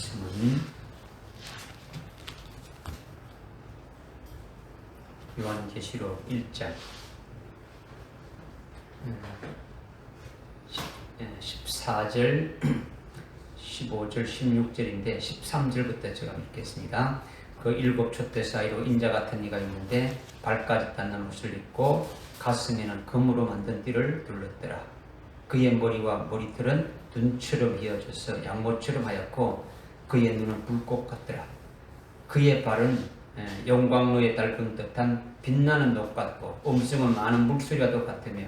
말씀은 요한계시록 1장 14절, 15절, 16절인데 13절부터 제가 읽겠습니다. 그 일곱 촛대 사이로 인자 같은 이가 있는데 발까지 닿는 옷을 입고 가슴에는 금으로 만든 띠를 둘렀더라. 그의 머리와 머리털은 눈처럼 이어져서 양모처럼 하얗고 그의 눈은 불꽃 같더라. 그의 발은 영광로에 닳은 듯한 빛나는 녹 같고 음성은 많은 물소리와 같으며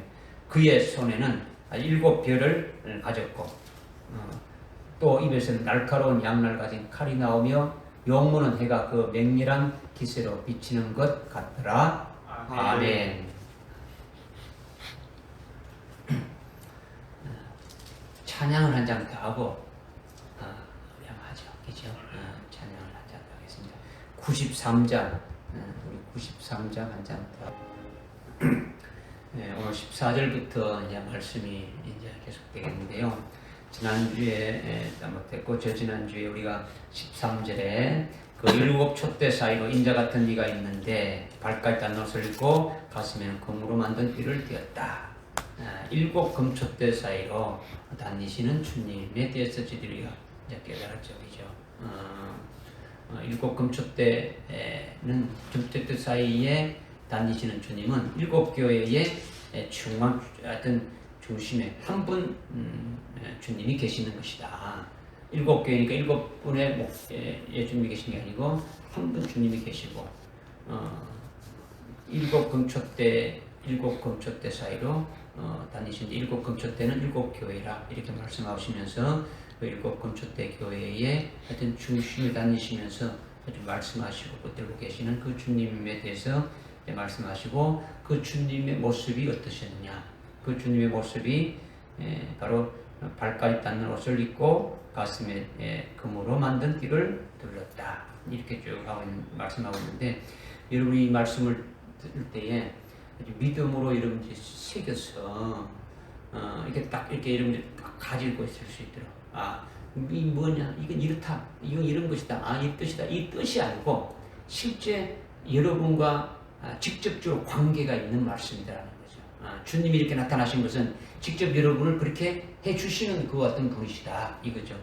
그의 손에는 7별을 가졌고 또 입에서는 날카로운 양날 가진 칼이 나오며 용모는 해가 그 맹렬한 기세로 비치는 것 같더라. 아멘. 찬양을 한 장 더 하고 우리 한번 하죠. 그죠? 찬양을 한 장 더 하겠습니다. 93장 우리 93장 한 장 더. 오늘 14절부터 이제 말씀이 이제 계속되겠는데요. 지난주에 잘못했고 지난주에 우리가 13절에 그 일곱 촛대 사이로 인자 같은 이가 있는데 발까지 닿는 옷을 입고 가슴에는 금으로 만든 띠를 띠었다. 일곱 금촛대 사이로 다니시는 주님에 대해서 우리가 이제 깨달았죠. 그죠? 일곱 금촛대는 촛대 사이에 다니시는 주님은 일곱 교회의 중앙 어떤 중심에 한 분 주님이 계시는 것이다. 일곱 교회니까 일곱 분의 주님이 계신 게 아니고 한 분 주님이 계시고 일곱 금촛대 사이로 다니신 일곱 금촛대는 일곱 교회라 이렇게 말씀하시면서 그 일곱 금촛대 교회의 하여튼 중심에 다니시면서 말씀하시고 붙들고 계시는 그 주님에 대해서 말씀하시고 그 주님의 모습이 어떠셨느냐. 그 주님의 모습이 바로 발까지 닿는 옷을 입고 가슴에 금으로 만든 띠를 둘렀다. 이렇게 쭉 말씀하고 있는데 여러분이 이 말씀을 들을 때에 믿음으로 여러분들이 새겨서 이렇게 딱 이렇게 여러분들이 가지고 있을 수 있도록 이 뭐냐 이건 이렇다 이건 이런 것이다 이 뜻이다 이 뜻이 아니고 실제 여러분과 직접적으로 관계가 있는 말씀이라는 거죠. 주님이 이렇게 나타나신 것은 직접 여러분을 그렇게 해주시는 그 어떤 분이시다 이거죠.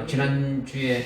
지난주에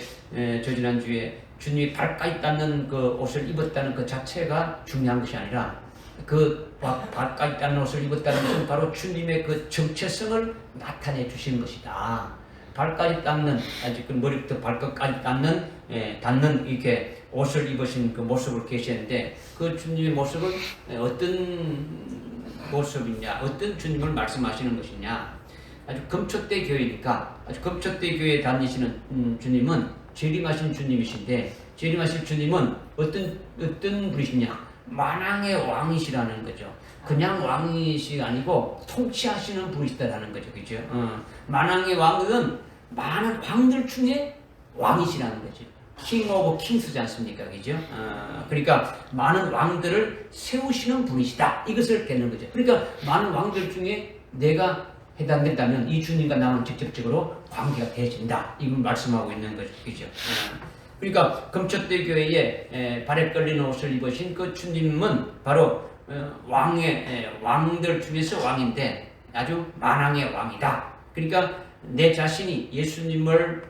저지난주에 주님이 발까지 닿는 그 옷을 입었다는 그 자체가 중요한 것이 아니라 그 발까지 닿는 옷을 입었다는 것은 바로 주님의 그 정체성을 나타내 주시는 것이다. 발까지 닿는 아직 그 머리부터 발끝까지 닿는 이렇게 옷을 입으신 그 모습을 계시는데 그 주님의 모습은 어떤 모습이냐, 어떤 주님을 말씀하시는 것이냐. 아주 금촛대 교회니까 아주 금촛대 교회에 다니시는 주님은 재림하신 주님이신데 재림하신 주님은 어떤 분이시냐? 만왕의 왕이시라는 거죠. 그냥 왕이시 아니고 통치하시는 분이시다라는 거죠. 그죠? 만왕의 왕은 많은 왕들 중에 왕이시라는 거죠. 킹 오브 킹스지 않습니까? 그죠? 그러니까 많은 왕들을 세우시는 분이시다. 이것을 깨는 거죠. 그러니까 많은 왕들 중에 내가 해당된다면 이 주님과 나는 직접적으로 관계가 되어진다. 이걸 말씀하고 있는 거죠. 그죠? 그러니까 금촛대 교회에 발에 끌리는 옷을 입으신 그 주님은 바로 왕들 중에서 왕인데 아주 만왕의 왕이다. 그러니까 내 자신이 예수님을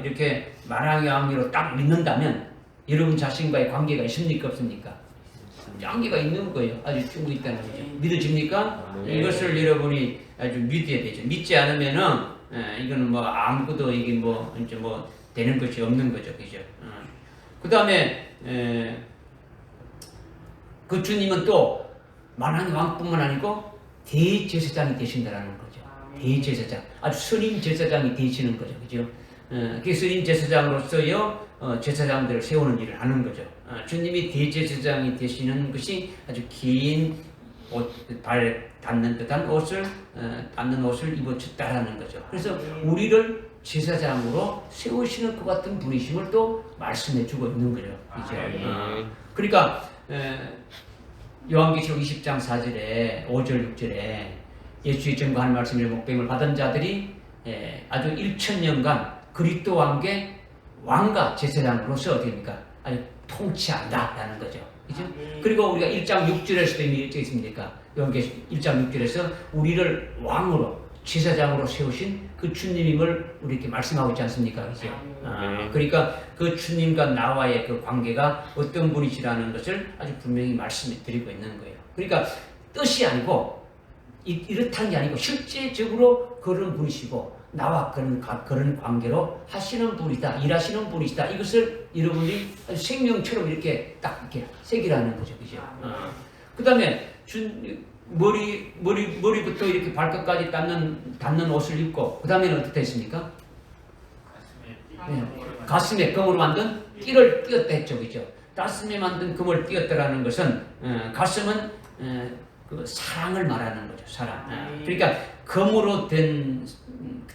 이렇게 만왕의 왕으로 딱 믿는다면 여러분 자신과의 관계가 있습니까 없습니까? 관계가 있는 거예요. 아주 충분히 있다는 거죠. 믿어집니까? 이것을 여러분이 아주 믿어야 되죠. 믿지 않으면은 이거는 뭐 아무것도 이게 뭐 이제 뭐 되는 것이 없는 거죠. 그죠? 그 다음에 그 주님은 또 만왕의 왕뿐만 아니고 대제사장이 되신다라는 거죠. 대제사장. 아주 스님 제사장이 되시는 거죠. 그죠? 그 스님 제사장으로서요, 제사장들을 세우는 일을 하는 거죠. 주님이 대제사장이 되시는 것이 아주 긴 발 닿는 듯한 옷을, 닿는 옷을 입어줬다라는 거죠. 그래서 우리를 제사장으로 세우시는 것 같은 분이심을 또 말씀해 주고 있는 거죠. 그죠? 그러니까, 요한계시록 20장 4절에, 5절, 6절에 예수의 증거하는 말씀을 목배임을 받은 자들이 아주 1000년간 그리스도와 함께 왕과 제사장으로서 어떻게입니까? 아주 통치한다라는 거죠. 그죠? 그리고 우리가 1장 6절에서도 이미 어떻게 있습니까? 여기 1장 6절에서 우리를 왕으로 제사장으로 세우신 그 주님임을 우리에게 말씀하고 있지 않습니까? 그죠? 그러니까 그 주님과 나와의 그 관계가 어떤 분이시라는 것을 아주 분명히 말씀해 드리고 있는 거예요. 그러니까 뜻이 아니고 이렇다는 게 아니고 실제적으로 그런 분이시고 나와 그런 관계로 하시는 분이다, 일하시는 분이시다. 이것을 여러분이 생명처럼 이렇게 딱 이렇게 새기라는 거죠, 그죠? 그 다음에 머리부터 이렇게 발끝까지 닿는 옷을 입고, 그 다음에는 어떻게 했습니까? 가슴에 금으로 만든 띠를 띄었다 했죠, 그죠? 가슴에 만든 금을 띄었다라는 것은 가슴은 그 사랑을 말하는 거죠, 사랑. 그러니까 금으로 된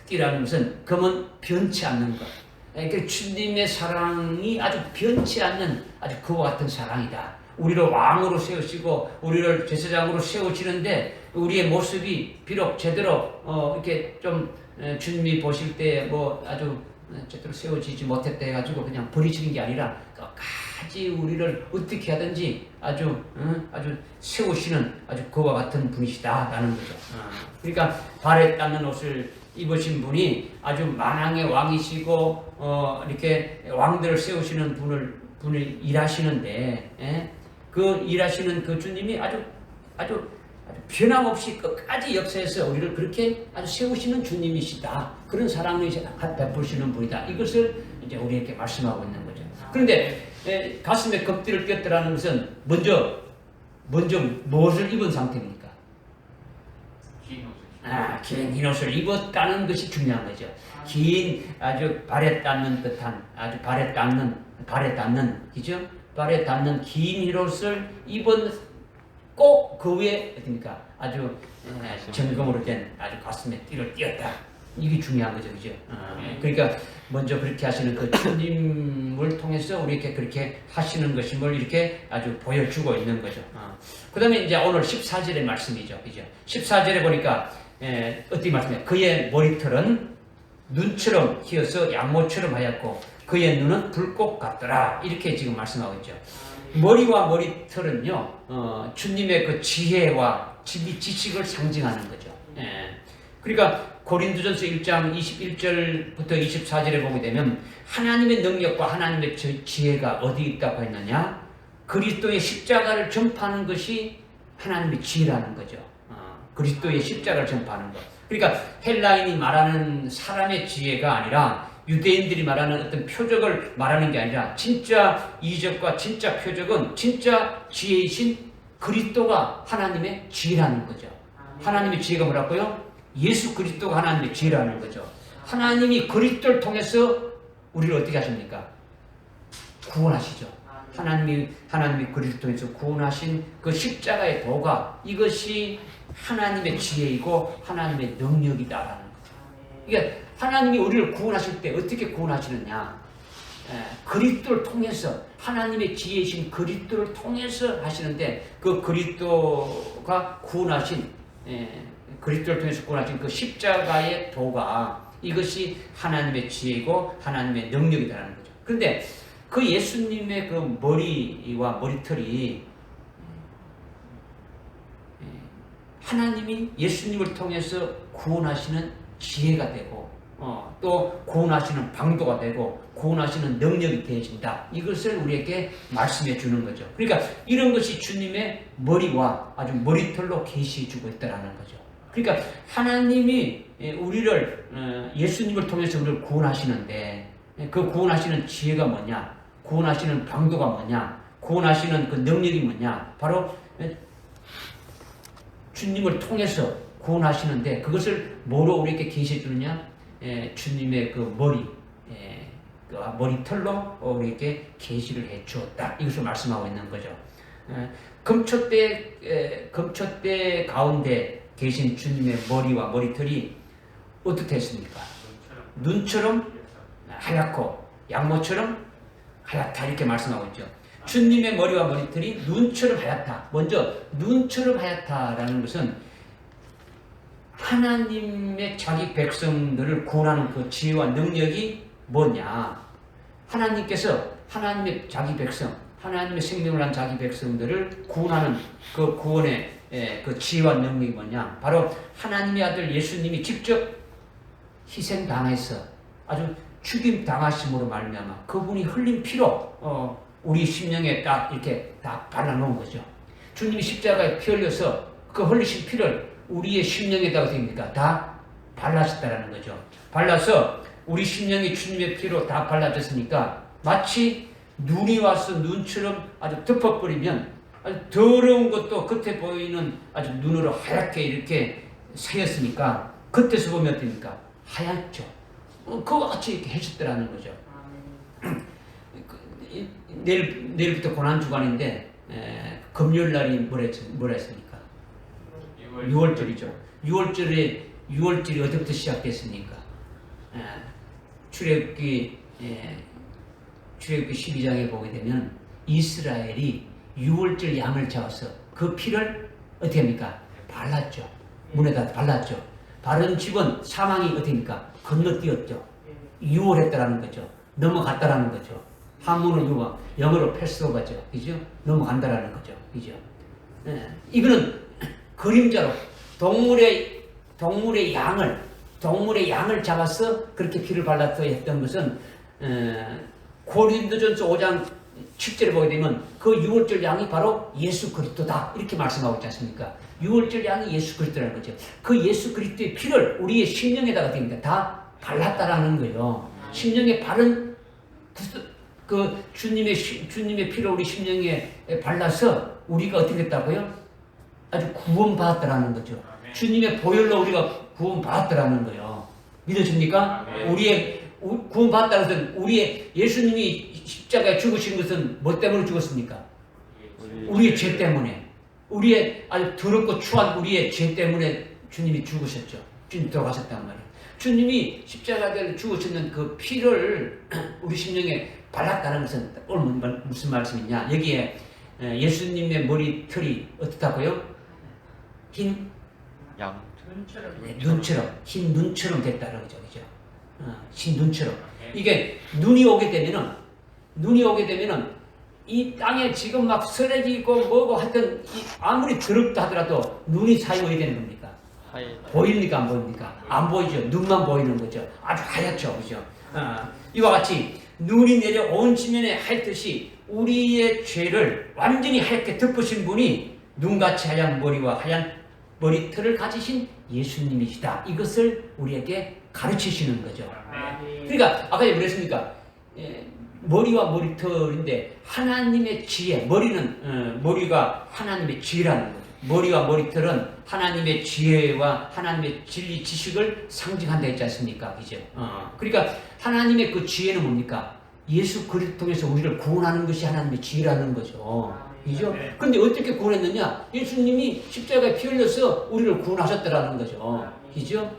띠라는 것은 금은 변치 않는 것. 그러니까 주님의 사랑이 아주 변치 않는 아주 그와 같은 사랑이다. 우리를 왕으로 세우시고 우리를 제사장으로 세우시는데 우리의 모습이 비록 제대로 이렇게 좀 주님이 보실 때 뭐 아주 제대로 세워지지 못했다 해가지고 그냥 버리시는 게 아니라 끝까지 우리를 어떻게 하든지 아주 세우시는 아주 그와 같은 분이시다라는 거죠. 그러니까 발에 닿는 옷을 입으신 분이 아주 만왕의 왕이시고 이렇게 왕들을 세우시는 분을 일하시는데 그 일하시는 그 주님이 아주 변함없이 끝까지 역사에서 우리를 그렇게 아주 세우시는 주님이시다. 그런 사랑을 베푸시는 분이다. 이것을 이제 우리에게 말씀하고 있는 거죠. 그런데 가슴에 금띠를 띄었다라는 것은 먼저 무엇을 입은 상태입니까? 긴 흰 옷을 입었다는 것이 중요한 거죠. 긴 아주 발에 닿는 듯한 아주 발에 닿는 그죠? 발에 닿는 긴 흰 옷을 입은 꼭 그 위에 어떻습니까? 아주 정금으로 된 아주 가슴에 띠를 띄었다. 이게 중요한 거죠, 그죠? 그러니까 먼저 그렇게 하시는 그 주님을 통해서 우리에게 그렇게 하시는 것임을 이렇게 아주 보여주고 있는 거죠. 그 다음에 이제 오늘 14절의 말씀이죠, 그죠? 14절에 보니까 어떻게 말씀해요? 그의 머리털은 눈처럼 휘어서 양모처럼 하얗고 그의 눈은 불꽃 같더라. 이렇게 지금 말씀하고 있죠. 머리와 머리털은요, 주님의 그 지혜와 지식을 상징하는 거죠. 그러니까 고린도전서 1장 21절부터 24절에 보게 되면 하나님의 능력과 하나님의 지혜가 어디 있다고 했느냐? 그리스도의 십자가를 전파하는 것이 하나님의 지혜라는 거죠. 그리스도의 십자가를 전파하는 것. 그러니까 헬라인이 말하는 사람의 지혜가 아니라 유대인들이 말하는 어떤 표적을 말하는 게 아니라 진짜 이적과 진짜 표적은 진짜 지혜이신 그리스도가 하나님의 지혜라는 거죠. 하나님의 지혜가 뭐라고요? 예수 그리스도가 하나님의 지혜라는 거죠. 하나님이 그리스도를 통해서 우리를 어떻게 하십니까? 구원하시죠. 하나님이 그리스도를 통해서 구원하신 그 십자가의 도가 이것이 하나님의 지혜이고 하나님의 능력이다라는 거죠. 그러니까 하나님이 우리를 구원하실 때 어떻게 구원하시느냐? 그리스도를 통해서 하나님의 지혜이신 그리스도를 통해서 하시는데 그 그리스도가 구원하신 그리스도를 통해서 구원하신 그 십자가의 도가 이것이 하나님의 지혜이고 하나님의 능력이다라는 거죠. 그런데 그 예수님의 그 머리와 머리털이 하나님이 예수님을 통해서 구원하시는 지혜가 되고 또 구원하시는 방도가 되고 구원하시는 능력이 되어진다. 이것을 우리에게 말씀해 주는 거죠. 그러니까 이런 것이 주님의 머리와 아주 머리털로 계시해 주고 있다는 거죠. 그러니까 하나님이 우리를 예수님을 통해서 우리를 구원하시는데 그 구원하시는 지혜가 뭐냐? 구원하시는 방도가 뭐냐? 구원하시는 그 능력이 뭐냐? 바로 주님을 통해서 구원하시는데 그것을 뭐로 우리에게 계시해 주느냐? 주님의 그 머리털로 우리에게 계시를 해 주었다. 이것을 말씀하고 있는 거죠. 금초대 가운데 계신 주님의 머리와 머리털이 어떻게 했습니까? 눈처럼 하얗고 양모처럼 하얗다 이렇게 말씀하고 있죠. 주님의 머리와 머리털이 눈처럼 하얗다. 먼저 눈처럼 하얗다라는 것은 하나님의 자기 백성들을 구원하는 그 지혜와 능력이 뭐냐? 하나님께서 하나님의 자기 백성, 하나님의 생명을 한 자기 백성들을 구원하는 그 구원의 그 지혜와 능력이 뭐냐? 바로 하나님의 아들 예수님이 직접 희생당해서 아주 죽임 당하심으로 말미암아 그분이 흘린 피로 우리 심령에 딱 이렇게 다 발라놓은 거죠. 주님이 십자가에 피 흘려서 그 흘리신 피를 우리의 심령에다가 됩니까? 다 발라졌다라는 거죠. 발라서 우리 심령이 주님의 피로 다 발라졌으니까 마치 눈이 와서 눈처럼 아주 덮어버리면 아주 더러운 것도 겉에 보이는 아주 눈으로 하얗게 이렇게 새였으니까 겉에서 보면 어떻습니까? 하얗죠. 그와 같이 이렇게 해줬더라는 거죠. 내일부터 고난주간인데 금요일 날이 뭐라 했습니까? 6월절이죠. 6월절이 어디부터 시작됐습니까? 출애굽기 12장에 보게 되면 이스라엘이 6월절 양을 잡아서 그 피를 어떻게 합니까? 발랐죠. 문에다 발랐죠. 바른 집은 사망이 어떻게 합니까? 건너뛰었죠. 유월했다라는 거죠. 넘어갔다라는 거죠. 한문은 영어로 패스오버죠. 그죠? 넘어간다라는 거죠. 그죠? 이거는 그림자로 동물의 양을 잡아서 그렇게 피를 발랐어 했던 것은 고린도전서 5장 7절에 보게 되면 그 6월절 양이 바로 예수 그리스도다 이렇게 말씀하고 있지 않습니까? 6월절 양이 예수 그리스도라는 거죠. 그 예수 그리스도의 피를 우리의 심령에다가 됩니다. 다 발랐다라는 거예요. 심령에 바른 그 주님의 피를 우리 심령에 발라서 우리가 어떻게 됐다고요? 아주 구원받았다라는 거죠. 주님의 보혈로 우리가 구원받았다라는 거예요. 믿으십니까? 우리의 구원받았다는 것은 우리의 예수님이 십자가에 죽으신 것은 뭐 때문에 죽었습니까? 우리의 죄 때문에. 우리의 아주 더럽고 추한 우리의 죄 때문에 주님이 죽으셨죠. 주님 돌아가셨단 말이에요. 주님이 십자가에 죽으셨는 그 피를 우리 심령에 발랐다는 것은 오늘 무슨 말씀이냐? 여기에 예수님의 머리털이 어떻다고요? 흰 양 눈처럼 흰 눈처럼 됐다는 거죠, 그죠? 흰 눈처럼. 이게 눈이 오게 되면은 이 땅에 지금 막 쓰레기고 뭐고 하여튼 아무리 더럽다 하더라도 눈이 사용해야 되는 겁니까? 보입니까? 안 보입니까? 안 보이죠. 눈만 보이는 거죠. 아주 하얗죠, 그죠? 이와 같이 눈이 내려 온 지면에 하얗듯이 우리의 죄를 완전히 하얗게 덮으신 분이 눈같이 하얀 머리와 하얀 머리털을 가지신 예수님이시다. 이것을 우리에게 가르치시는 거죠. 그러니까 아까 그랬습니까? 머리와 머리털인데 하나님의 지혜, 머리가 하나님의 지혜라는 거죠. 머리와 머리털은 하나님의 지혜와 하나님의 진리 지식을 상징한다 했지 않습니까? 그죠? 그러니까 하나님의 그 지혜는 뭡니까? 예수 그리스도 통해서 우리를 구원하는 것이 하나님의 지혜라는 거죠. 그죠? 근데 어떻게 구원했느냐? 예수님이 십자가에 피 흘려서 우리를 구원하셨다라는 거죠. 그죠?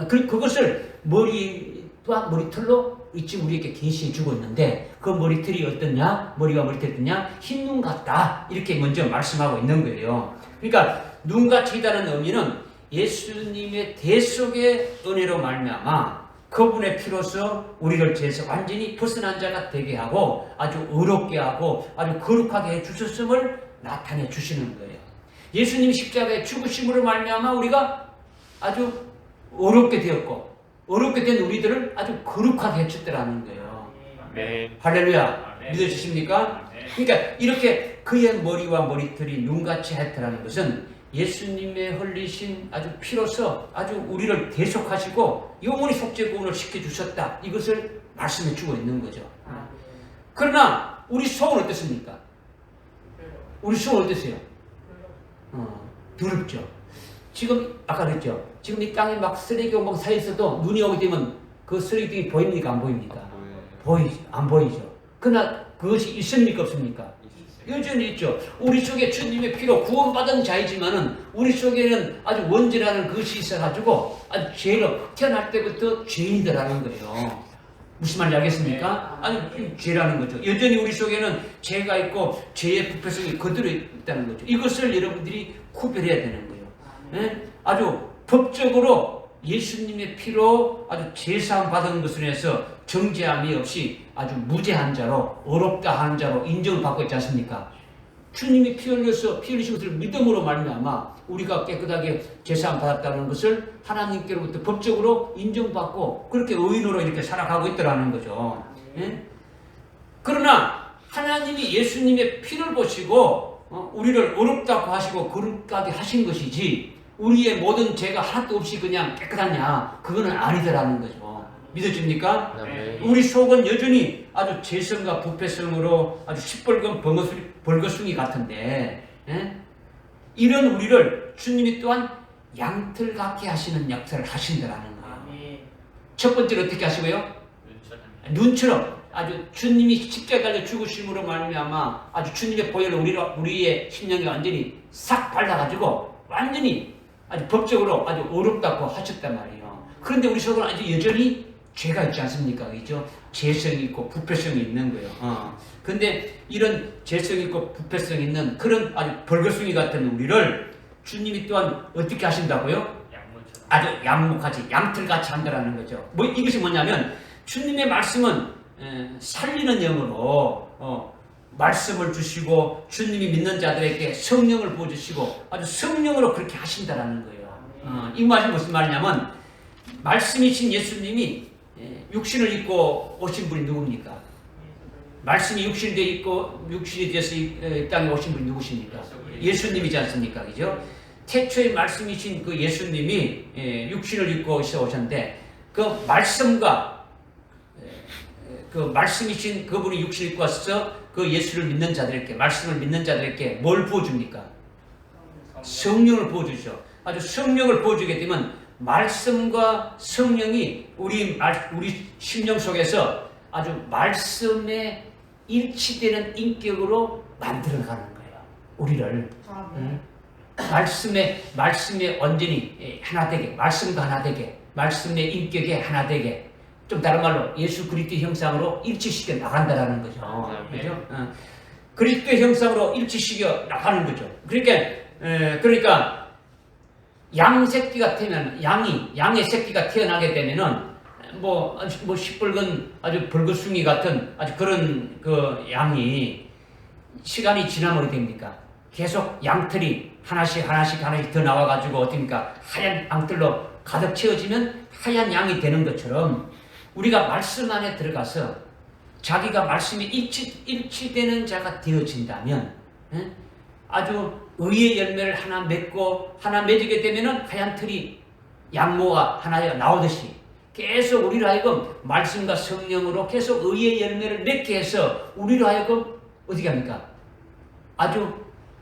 그것을 머리와 머리털로 지금 우리에게 계시해 주고 있는데 그 머리털이 어떠냐? 머리와 머리털이 어떠냐? 흰 눈 같다. 이렇게 먼저 말씀하고 있는 거예요. 그러니까 눈같이 있다는 의미는 예수님의 대속의 은혜로 말미암아 그분의 피로서 우리를 죄에서 완전히 벗어난 자가 되게 하고 아주 의롭게 하고 아주 거룩하게 해주셨음을 나타내 주시는 거예요. 예수님이 십자가에 죽으심으로 말미암아 우리가 아주 어렵게 되었고 어렵게 된 우리들을 아주 거룩하게 해주더라는 거예요. 네. 할렐루야. 믿어주십니까? 그러니까 이렇게 그의 머리와 머리털이 눈같이 하얗다는 것은 예수님의 흘리신 아주 피로서 아주 우리를 대속하시고 영원히 속죄구원을 시켜주셨다. 이것을 말씀해 주고 있는 거죠. 그러나 우리 속은 어떻습니까? 우리 속은 어땠어요? 더럽죠. 지금 아까 그랬죠. 지금 이 땅에 막 쓰레기가 막 쌓여있어도 눈이 오게 되면 그 쓰레기들이 보입니까? 안 보입니까? 안 보이죠. 그러나 그것이 있습니까? 없습니까? 여전히 있죠. 우리 속에 주님의 피로 구원받은 자이지만은 우리 속에는 아주 원죄라는 것이 있어가지고 아주 죄로 태어날 때부터 죄인이라는 거예요. 무슨 말인지 알겠습니까? 아니 죄라는 거죠. 여전히 우리 속에는 죄가 있고 죄의 부패성이 그대로 있다는 거죠. 이것을 여러분들이 구별해야 되는 거예요. 네? 아주 법적으로 예수님의 피로 아주 제사함 받은 것으로 해서 정죄함이 없이 아주 무죄한 자로 어렵다 하는 자로 인정을 받고 있지 않습니까? 주님이 피 흘리신 것을 믿음으로 말미암아 우리가 깨끗하게 제사함 받았다는 것을 하나님께로부터 법적으로 인정받고 그렇게 의인으로 이렇게 살아가고 있더라는 거죠. 예? 그러나 하나님이 예수님의 피를 보시고 우리를 어렵다고 하시고 거룩하게 하신 것이지 우리의 모든 죄가 하나도 없이 그냥 깨끗하냐, 그거는 아니더라는 거죠. 믿어집니까? 네. 우리 속은 여전히 아주 죄성과 부패성으로 아주 시뻘건 벌거숭이 같은데, 예? 이런 우리를 주님이 또한 양털 같게 하시는 역사를 하신다라는 거예요. 첫 번째로 어떻게 하시고요? 눈처럼 아주 주님이 십자가에 달려 죽으심으로 말미암아 아주 주님의 보혈을 우리의 심령에 완전히 싹 발라가지고 완전히 아주 법적으로 아주 어렵다고 하셨단 말이에요. 그런데 우리 속은 아주 여전히 죄가 있지 않습니까? 그죠? 죄성이 있고 부패성이 있는 거예요. 근데 이런 죄성이 있고 부패성이 있는 그런 아주 벌거숭이 같은 우리를 주님이 또한 어떻게 하신다고요? 아주 양목하지, 양털같이 한다라는 거죠. 이것이 뭐냐면 주님의 말씀은 살리는 영으로 말씀을 주시고 주님이 믿는 자들에게 성령을 부어주시고 아주 성령으로 그렇게 하신다라는 거예요. 이 말이 무슨 말이냐면 말씀이신 예수님이 육신을 입고 오신 분이 누굽니까? 말씀이 육신이 돼서 이 땅에 오신 분이 누구십니까? 예수님이지 않습니까? 그죠? 태초의 말씀이신 그 예수님이 육신을 입고 오셨는데 그 말씀과 그 말씀이신 그분이 육신을 입고 와서 그 예수를 믿는 자들에게, 말씀을 믿는 자들에게 뭘 부어줍니까? 성령을 부어주죠. 아주 성령을 부어주게 되면 말씀과 성령이 우리 심령 속에서 아주 말씀에 일치되는 인격으로 만들어가는 거예요. 우리를. 말씀에 완전히 하나 되게, 말씀과 하나 되게, 말씀의 인격에 하나 되게, 좀 다른 말로 예수 그리스도의 형상으로 일치시켜 나간다라는 거죠. 그죠? 그리스도의 형상으로 일치시켜 나가는 거죠. 그러니까 양 새끼가 태어나면 양의 새끼가 태어나게 되면은 뭐 시뻘건 아주 벌거숭이 같은 아주 그런 그 양이 시간이 지나면 어떻게 됩니까? 계속 양털이 하나씩 더 나와가지고 어떻습니까? 하얀 양털로 가득 채워지면 하얀 양이 되는 것처럼 우리가 말씀 안에 들어가서 자기가 말씀에 일치되는 자가 되어진다면 아주 의의 열매를 하나 맺고 하나 맺게 되면은 하얀 털이 양모가 하나 나오듯이 계속 우리로 하여금 말씀과 성령으로 계속 의의 열매를 맺게 해서 우리로 하여금 어떻게 합니까? 아주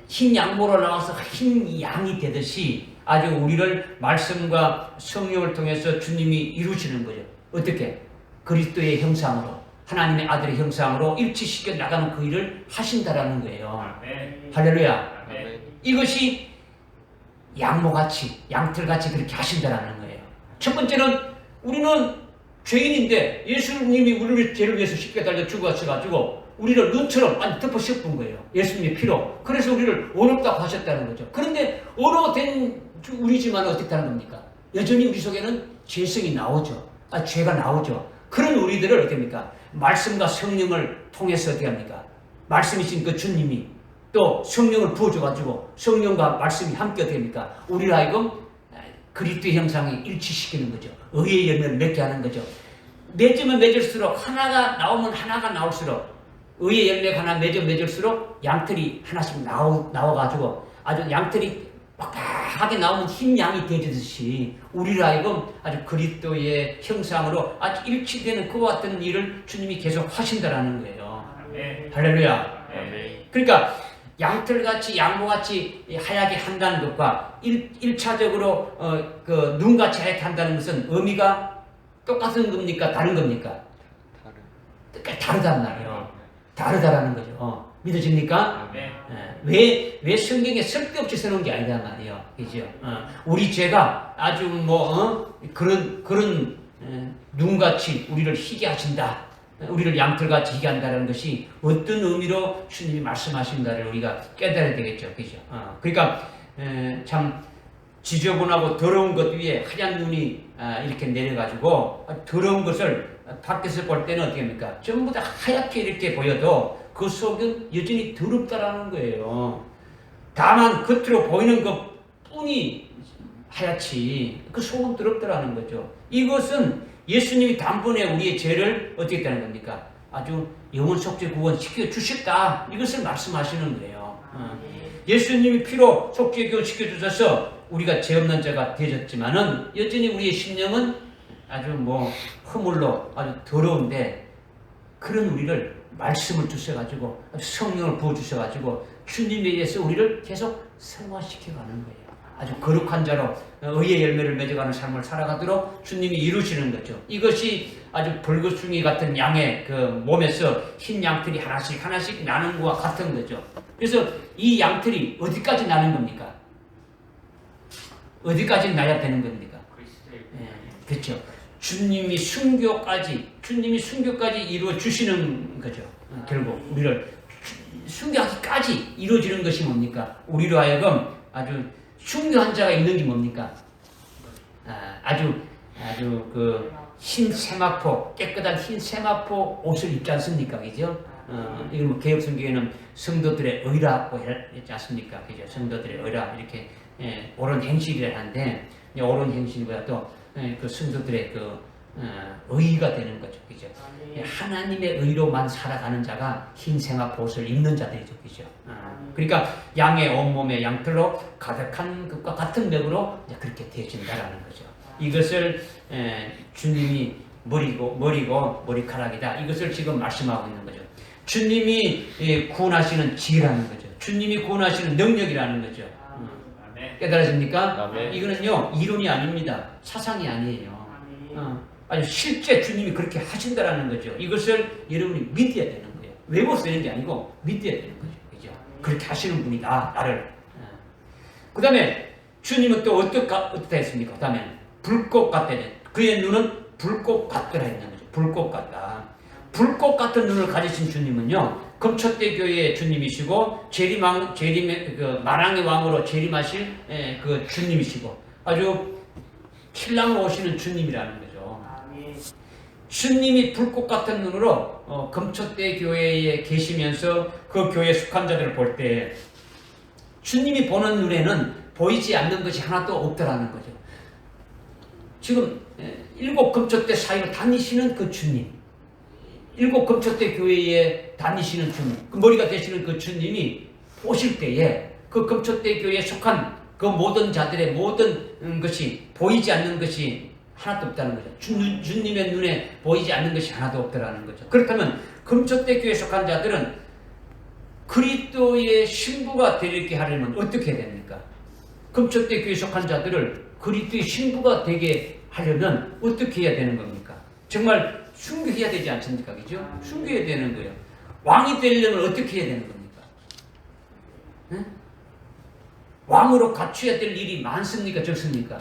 흰 양모로 나와서 흰 양이 되듯이 아주 우리를 말씀과 성령을 통해서 주님이 이루시는 거죠. 어떻게? 그리스도의 형상으로, 하나님의 아들의 형상으로 일치시켜 나가는 그 일을 하신다라는 거예요. 할렐루야. 이것이 양모같이, 양털같이 그렇게 하신다라는 거예요. 첫 번째는 우리는 죄인인데 예수님이 우리를 죄를 위해서 십자가에 달려 죽어가지고 우리를 눈처럼 덮어 씌운 거예요. 예수님의 피로. 그래서 우리를 어렵다고 하셨다는 거죠. 그런데 어려워된 우리지만 어떻게 하는 겁니까? 여전히 우리 속에는 죄성이 나오죠. 죄가 나오죠. 그런 우리들을 어떻게 합니까? 말씀과 성령을 통해서 어떻게 합니까? 말씀이신 그 주님이 또 성령을 부어줘가지고 성령과 말씀이 함께 어떻게 합니까? 우리를 하여금 그리스도의 형상에 일치시키는 거죠. 의의 열매를 맺게 하는 거죠. 맺으면 맺을수록 하나가 나오면 하나가 나올수록 의의 열매가 하나 맺을수록 양털이 하나씩 나와가지고 아주 양털이 빡빡하게 나오면 흰 양이 되듯이 우리를 하여금 아주 그리스도의 형상으로 아주 일치되는 그와 같은 일을 주님이 계속 하신다라는 거예요. 할렐루야. 그러니까 양털같이 양모같이 하얗게 한다는 것과 1차적으로 그 눈같이 하얗게 한다는 것은 의미가 똑같은 겁니까? 다른 겁니까? 다르단 말이에요. 다르다라는 거죠. 믿어집니까? 왜 성경에 쓸데없이 써놓은 게 아니란 말이에요. 그죠? 우리 죄가 아주 그런 눈같이 우리를 희게 하신다. 우리를 양털같이 희게 한다는 것이 어떤 의미로 주님이 말씀하신가를 우리가 깨달아야 되겠죠. 그죠? 그러니까 참 지저분하고 더러운 것 위에 하얀 눈이 이렇게 내려가지고 더러운 것을 밖에서 볼 때는 어떻게 합니까? 전부 다 하얗게 이렇게 보여도 그 속은 여전히 더럽다라는 거예요. 다만 겉으로 보이는 것뿐이 하얗지 그 속은 더럽다라는 거죠. 이것은 예수님이 단번에 우리의 죄를 어떻게 했다는 겁니까? 아주 영혼 속죄 구원 시켜 주셨다. 이것을 말씀하시는 거예요. 예수님이 피로 속죄 구원 시켜 주셔서 우리가 죄 없는 자가 되었지만은 여전히 우리의 심령은 아주 허물로 아주 더러운데 그런 우리를 말씀을 주셔가지고 성령을 부어 주셔가지고 주님에 의해서 우리를 계속 성화시켜가는 거예요. 아주 거룩한 자로 의의 열매를 맺어가는 삶을 살아가도록 주님이 이루시는 거죠. 이것이 아주 벌거숭이 같은 양의 그 몸에서 흰 양털이 하나씩 하나씩 나는 것과 같은 거죠. 그래서 이 양털이 어디까지 나는 겁니까? 어디까지 나야 되는 겁니까? 그렇죠. 주님이 순교까지 이루어 주시는 거죠. 결국 우리를 순교하기까지 이루어지는 것이 뭡니까? 우리로 하여금 아주 순교한 자가 있는 게 뭡니까? 아주 그 흰 세마포, 깨끗한 흰 세마포 옷을 입지 않습니까? 그죠? 이건 개혁 성경에는 성도들의 의라고 했지 않습니까? 그죠? 성도들의 의라 이렇게 옳은 행실이라 하는데 옳은 행실보다 또 그 성도들의 그 의가 되는 거죠. 그죠? 하나님의 의로만 살아가는 자가 흰 세마포 옷을 입는 자들이죠. 그죠? 그러니까 양의 온몸에 양털로 가득한 것과 같은 맥으로 그렇게 되어진다라는 거죠. 이것을 주님이 머리카락이다. 이것을 지금 말씀하고 있는 거죠. 주님이 구원하시는 지혜라는 거죠. 주님이 구원하시는 능력이라는 거죠. 깨달아집니까? 이거는요 이론이 아닙니다. 사상이 아니에요. 아주 실제 주님이 그렇게 하신다라는 거죠. 이것을 여러분이 믿어야 되는 거예요. 외워서 되는 게 아니고 믿어야 되는 거죠. 그죠? 그렇게 하시는 분이다. 나를. 그 다음에 주님은 또 어떻다 했습니까? 그 다음에 불꽃 같다. 그의 눈은 불꽃 같더라 했는 거죠. 불꽃 같다. 불꽃 같은 눈을 가지신 주님은요. 금초대 교회의 주님이시고 그 만왕의 왕으로 재림하실 그 주님이시고 아주 신랑으로 오시는 주님이라는 거죠. 주님이 불꽃 같은 눈으로 금초대 교회에 계시면서 그 교회에 속한 자들을 볼 때 주님이 보는 눈에는 보이지 않는 것이 하나도 없더라는 거죠. 지금 7 금초대 사이로 다니시는 그 주님, 7 금초대 교회에 다니시는 주님, 그 머리가 되시는 그 주님이 보실 때에 그 금초대 교회에 속한 그 모든 자들의 모든 것이 보이지 않는 것이 하나도 없다는 거죠. 주님의 눈에 보이지 않는 것이 하나도 없더라는 거죠. 그렇다면 금초대 교회에 속한 자들은 그리스도의 신부가 되게 하려면 어떻게 해야 됩니까? 금초대 교회에 속한 자들을 그리스도의 신부가 되게 하려면 어떻게 해야 되는 겁니까? 정말 순교해야 되지 않습니까? 그죠? 순교해야 되는 거예요. 왕이 되려면 어떻게 해야 되는 겁니까? 네? 왕으로 갖춰야 될 일이 많습니까? 적습니까?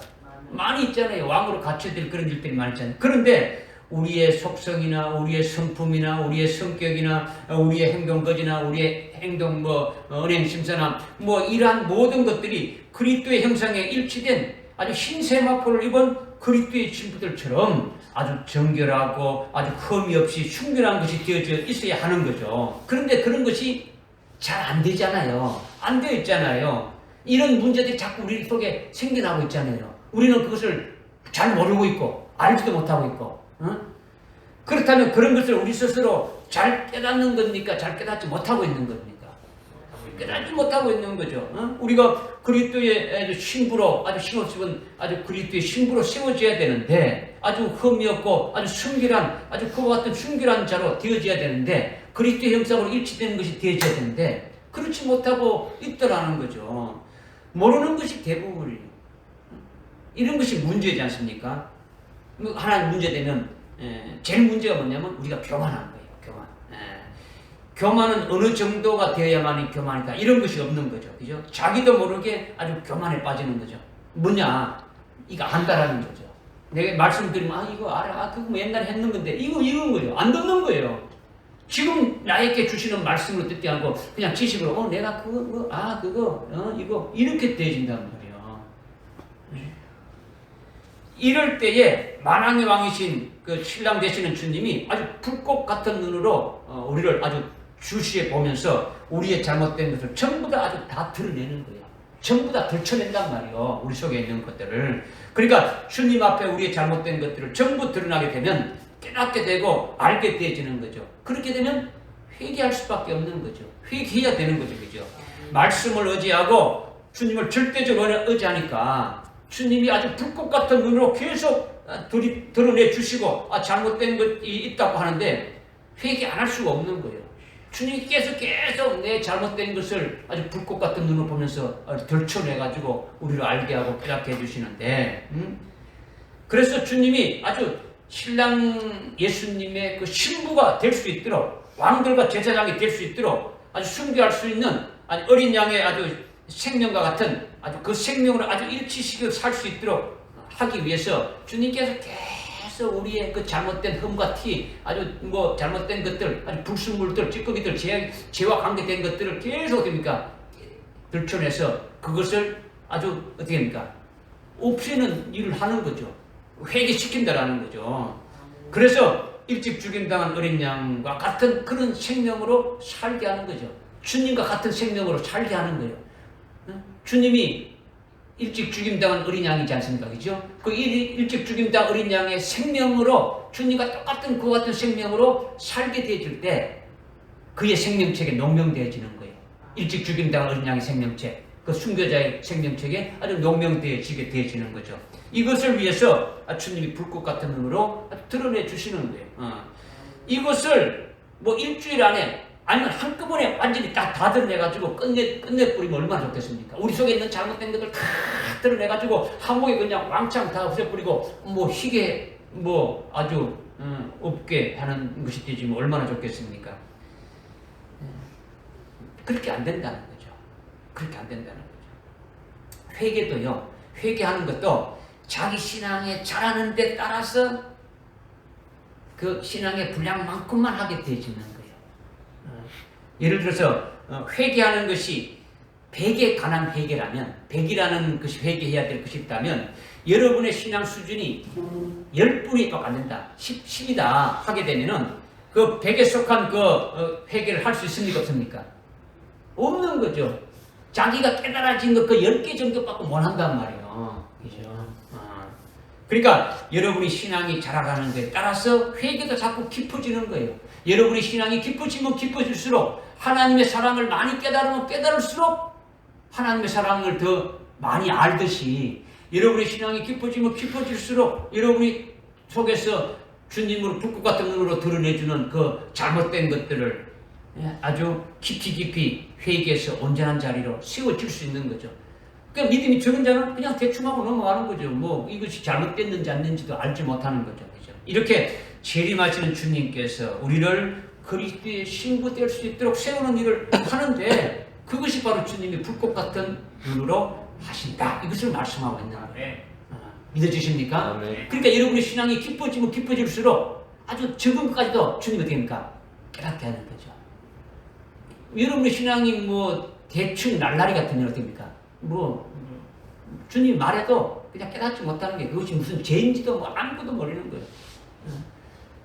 많이 있잖아요. 왕으로 갖춰야 될 그런 일들이 많이 있잖아요. 그런데 우리의 속성이나 우리의 성품이나 우리의 성격이나 우리의 행동거지나 우리의 행동 은행심사나 이러한 모든 것들이 그리스도의 형상에 일치된 아주 흰 세마포를 입은 그리스도의 신부들처럼 아주 정결하고 아주 흠이 없이 순결한 것이 되어져 있어야 하는 거죠. 그런데 그런 것이 잘 안 되잖아요. 안 되어 있잖아요. 이런 문제들이 자꾸 우리 속에 생겨나고 있잖아요. 우리는 그것을 잘 모르고 있고 알지도 못하고 있고 그렇다면 그런 것을 우리 스스로 잘 깨닫는 겁니까? 잘 깨닫지 못하고 있는 겁니까? 깨닫지 못하고 있는 거죠. 우리가 그리스도의 아주 신부로 아주 신호집은 아주 그리스도의 신부로 세워져야 되는데 아주 흠이 없고 아주 순결한 아주 그와 같은 순결한 자로 되어져야 되는데 그리스도의 형상으로 일치되는 것이 되어져야 되는데 그렇지 못하고 있더라는 거죠. 모르는 것이 대부분이에요. 이런 것이 문제지 않습니까? 하나 문제되면 제일 문제가 뭐냐면 우리가 교만한 거예요. 교만은 어느 정도가 되어야만이 교만이다. 이런 것이 없는 거죠. 그죠? 자기도 모르게 아주 교만에 빠지는 거죠. 뭐냐? 이거 안다라는 거죠. 내가 말씀드리면 이거 알아. 그거 옛날에 했는 건데 이건 거죠. 안 듣는 거예요. 지금 나에게 주시는 말씀을 듣지 않고 그냥 지식으로 내가 그거 이거 이렇게 되어진다는 거예요. 이럴 때에 만왕의 왕이신 그 신랑 되시는 주님이 아주 불꽃 같은 눈으로 우리를 아주 주시해 보면서 우리의 잘못된 것을 전부 다 아주 다 드러내는 거예요. 전부 다 들춰낸단 말이에요. 우리 속에 있는 것들을. 그러니까 주님 앞에 우리의 잘못된 것들을 전부 드러나게 되면 깨닫게 되고 알게 되어지는 거죠. 그렇게 되면 회개할 수밖에 없는 거죠. 회개해야 되는 거죠. 그죠? 말씀을 의지하고 주님을 절대적으로 의지하니까 주님이 아주 불꽃 같은 눈으로 계속 드러내 주시고 잘못된 것이 있다고 하는데 회개 안 할 수가 없는 거예요. 주님께서 계속 내 잘못된 것을 아주 불꽃 같은 눈으로 보면서 들춰내가지고 우리를 알게 하고 깨닫게 해주시는데 그래서 주님이 아주 신랑 예수님의 그 신부가 될 수 있도록 왕들과 제사장이 될 수 있도록 아주 순교할 수 있는 아주 어린 양의 아주 생명과 같은 아주 그 생명으로 아주 일치시켜 살 수 있도록 하기 위해서 주님께서 계속 우리의 그 잘못된 흠과 티, 아주 뭐 잘못된 것들, 아주 불순물들, 찌꺼기들, 죄와 관계된 것들을 계속 됩니까? 들춰내서 그것을 아주 어떻게 합니까? 없애는 일을 하는 거죠. 회개시킨다라는 거죠. 그래서 일찍 죽임당한 어린 양과 같은 그런 생명으로 살게 하는 거죠. 주님과 같은 생명으로 살게 하는 거예요. 주님이 일찍 죽임당한 어린 양이지 않습니까? 그죠? 그 일찍 죽임당한 어린 양의 생명으로 주님과 똑같은 그 같은 생명으로 살게 되어질 때 그의 생명책에 농명되어지는 거예요. 일찍 죽임당한 어린 양의 생명책, 그 순교자의 생명책에 아주 농명되어지게 되어지는 거죠. 이것을 위해서 주님이 불꽃 같은 눈으로 드러내 주시는 거예요. 이것을 뭐 일주일 안에 아니면 한꺼번에 완전히 다 드러내가지고 끝내버리면 얼마나 좋겠습니까? 우리 속에 있는 잘못된 것들 다 드러내가지고 한목에 그냥 왕창 다 없애버리고 뭐 희게 뭐 아주 없게 하는 것이 되지면 얼마나 좋겠습니까? 그렇게 안 된다는 거죠. 그렇게 안 된다는 거죠. 회개도요. 회개하는 것도 자기 신앙에 잘하는 데 따라서 그 신앙의 분량만큼만 하게 되어지는 거예요. 예를 들어서 회개하는 것이 100에 관한 회개라면 100이라는 것이 회개해야 될 것이 있다면 여러분의 신앙 수준이 10분이 또 안 된다. 10이다 하게 되면은 그 100에 속한 그 회개를 할 수 있습니까? 없습니까? 없는 거죠. 자기가 깨달아진 것 그 10개 정도밖에 못 한단 말이에요. 그죠? 그러니까 여러분이 신앙이 자라가는 것에 따라서 회개도 자꾸 깊어지는 거예요. 여러분이 신앙이 깊어지면 깊어질수록 하나님의 사랑을 많이 깨달으면 깨달을수록 하나님의 사랑을 더 많이 알듯이 여러분의 신앙이 깊어지면 깊어질수록 여러분이 속에서 주님으로 불꽃 같은 눈으로 드러내주는 그 잘못된 것들을 아주 깊이 회개해서 온전한 자리로 세워질 수 있는 거죠. 그러니까 믿음이 적은 자는 그냥 대충 하고 넘어가는 거죠. 뭐 이것이 잘못됐는지 안 됐는지도 알지 못하는 거죠. 그죠? 이렇게 재림하시는 주님께서 우리를 그리스도의 신부 될 수 있도록 세우는 일을 하는데 그것이 바로 주님이 불꽃 같은 눈으로 하신다. 이것을 말씀하고 있는 거예요. 믿어지십니까? 그러니까 여러분의 신앙이 깊어지면 깊어질수록 아주 적은 것까지도 주님이 어떻게 합니까? 깨닫게 하는 거죠. 여러분의 신앙이 뭐 대충 날라리 같으면 어떻게 합니까? 뭐 주님 말해도 그냥 깨닫지 못하는 게 그것이 무슨 죄인지도 뭐 아무것도 모르는 거예요.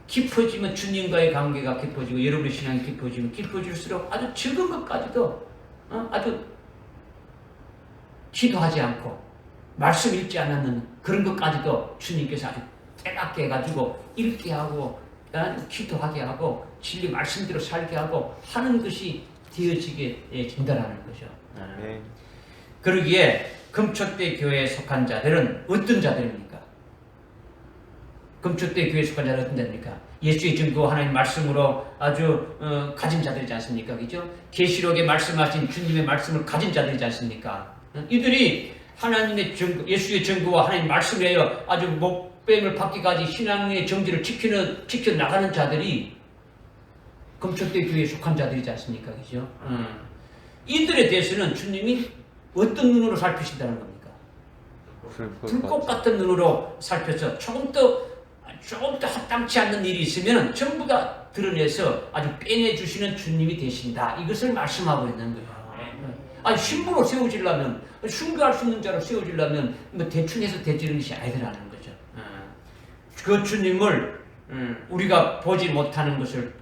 깊어지면 주님과의 관계가 깊어지고 여러분의 신앙이 깊어지면 깊어질수록 아주 적은 것까지도 아주 기도하지 않고 말씀 읽지 않았는 그런 것까지도 주님께서 아주 깨닫게 해가지고 읽게 하고 기도하게 하고 진리 말씀대로 살게 하고 하는 것이 되어지게 된다는 거죠. 그러기에 금초대 교회에 속한 자들은 어떤 자들입니까? 금초대 교회에 속한 자들은 어떤 자입니까? 예수의 증거 하나님 말씀으로 아주 가진 자들이지 않습니까? 그죠? 계시록에 말씀하신 주님의 말씀을 가진 자들이지 않습니까? 이들이 하나님의 증거, 예수의 증거와 하나님 말씀에 의하여 아주 목뱀을 받기까지 신앙의 정지를 지켜나가는 자들이 금초대 교회에 속한 자들이지 않습니까? 그죠? 이들에 대해서는 주님이 어떤 눈으로 살피신다는 겁니까? 불꽃 같은 눈으로 살펴서 조금 더 합당치 않는 일이 있으면 전부 다 드러내서 아주 빼내주시는 주님이 되신다. 이것을 말씀하고 있는 거예요. 아니, 신부로 세워지려면, 순교할 수 있는 자로 세워지려면 뭐 대충 해서 되지는 것이 아니더라는 거죠. 그 주님을 우리가 보지 못하는 것을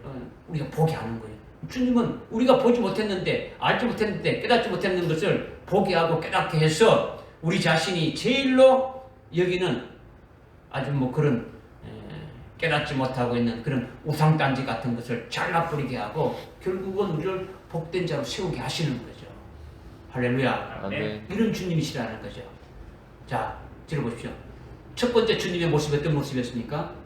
우리가 보게 하는 거예요. 주님은 우리가 보지 못했는데, 알지 못했는데, 깨닫지 못했는 것을 보게 하고 깨닫게 해서 우리 자신이 제일로 여기는 아주 뭐 그런 깨닫지 못하고 있는 그런 우상단지 같은 것을 잘라버리게 하고 결국은 우리를 복된 자로 세우게 하시는 거죠. 할렐루야. 아멘. 이런 주님이시라는 거죠. 자, 들어보십시오. 첫 번째 주님의 모습이 어떤 모습이었습니까?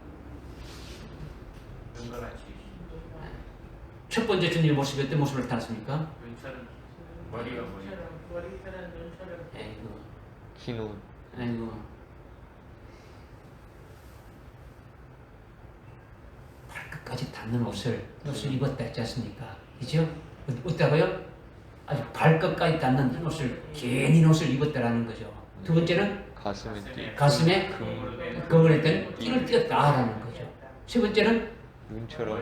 첫 번째 주님의 모습이 어떤 모습을 나타났습니까? 눈처럼 머리가 머리처럼 눈처럼. 아이고, 흰 옷. 아이고. 발끝까지 닿는 옷을 입었다 했지 않습니까? 그죠? 어떠고요? 아주 발끝까지 닿는 흰 옷을, 긴 옷을 입었다라는 거죠. 두 번째는 가슴에 띠. 가슴에 금을 했던 띠를 띄었다라는 거죠. 세 번째는 눈처럼.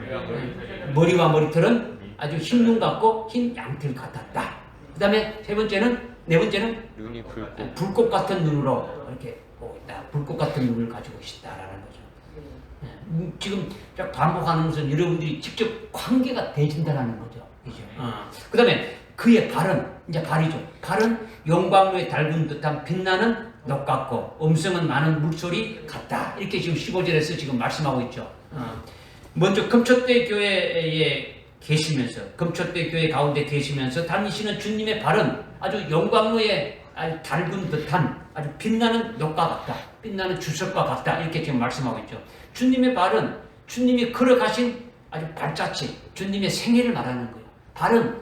머리와 머리털은 아주 흰 눈 같고 흰 양털 같았다. 그 다음에 네 번째는 눈이 붉고. 불꽃 같은 눈으로 이렇게 보고 있다. 불꽃 같은 눈을 가지고 있다라는 거죠. 지금 반복하는 것은 여러분들이 직접 관계가 되진다라는 거죠. 그죠? 그 다음에 그의 발은, 이제 발이죠. 발은 용광로에 달군 듯한 빛나는 녹 같고, 음성은 많은 물소리 같다. 이렇게 지금 15절에서 지금 말씀하고 있죠. 먼저 금초대 교회에 계시면서, 금초대 교회 가운데 계시면서 다니시는 주님의 발은 아주 용광로에 아주 달군 듯한 아주 빛나는 녹과 같다. 빛나는 주석과 같다. 이렇게 지금 말씀하고 있죠. 주님의 발은 주님이 걸어가신 아주 발자취, 주님의 생애를 말하는 거예요. 발은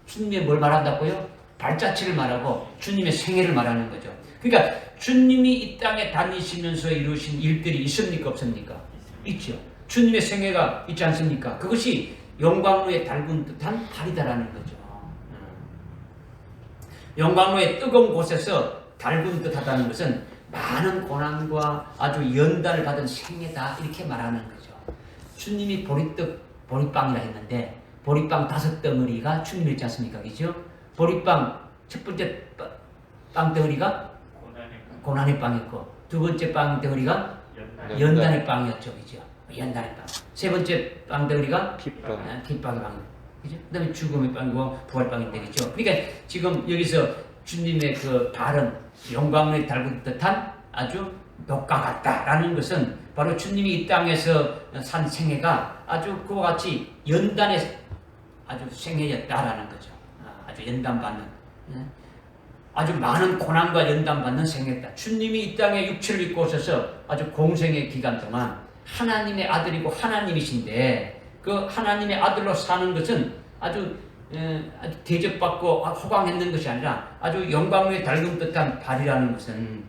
주님의 뭘 말한다고요? 발자취를 말하고 주님의 생애를 말하는 거죠. 그러니까 주님이 이 땅에 다니시면서 이루신 일들이 있습니까? 없습니까? 있죠. 주님의 생애가 있지 않습니까? 그것이 용광로에 달군 듯한 발이다라는 거죠. 용광로의 뜨거운 곳에서 달군 듯하다는 것은 많은 고난과 아주 연단을 받은 생애다, 이렇게 말하는 거죠. 주님이 보리빵이라 했는데 보리빵 5덩어리가 주님이었지 않습니까? 그죠? 보리빵 첫 번째 빵 덩어리가 고난의 빵이었고, 두 번째 빵 덩어리가 연단의 빵이었죠. 그죠? 연단의 빵. 세 번째 빵 덩어리가 핏빵. 핏빵의 빵. 그죠? 그 다음에 죽음의 빵이고 부활빵인데, 그죠? 그러니까 지금 여기서 주님의 그 발은 영광에 달군 듯한 아주 녹과 같다라는 것은 바로 주님이 이 땅에서 산 생애가 아주 그와 같이 연단의 아주 생애였다라는 거죠. 아주 연단받는, 아주 많은 고난과 연단받는 생애였다. 주님이 이 땅에 육체를 입고 오셔서 아주 공생의 기간 동안 하나님의 아들이고 하나님이신데, 그 하나님의 아들로 사는 것은 아주 대접받고 호강했는 것이 아니라 아주 영광에 달군 듯한 발이라는 것은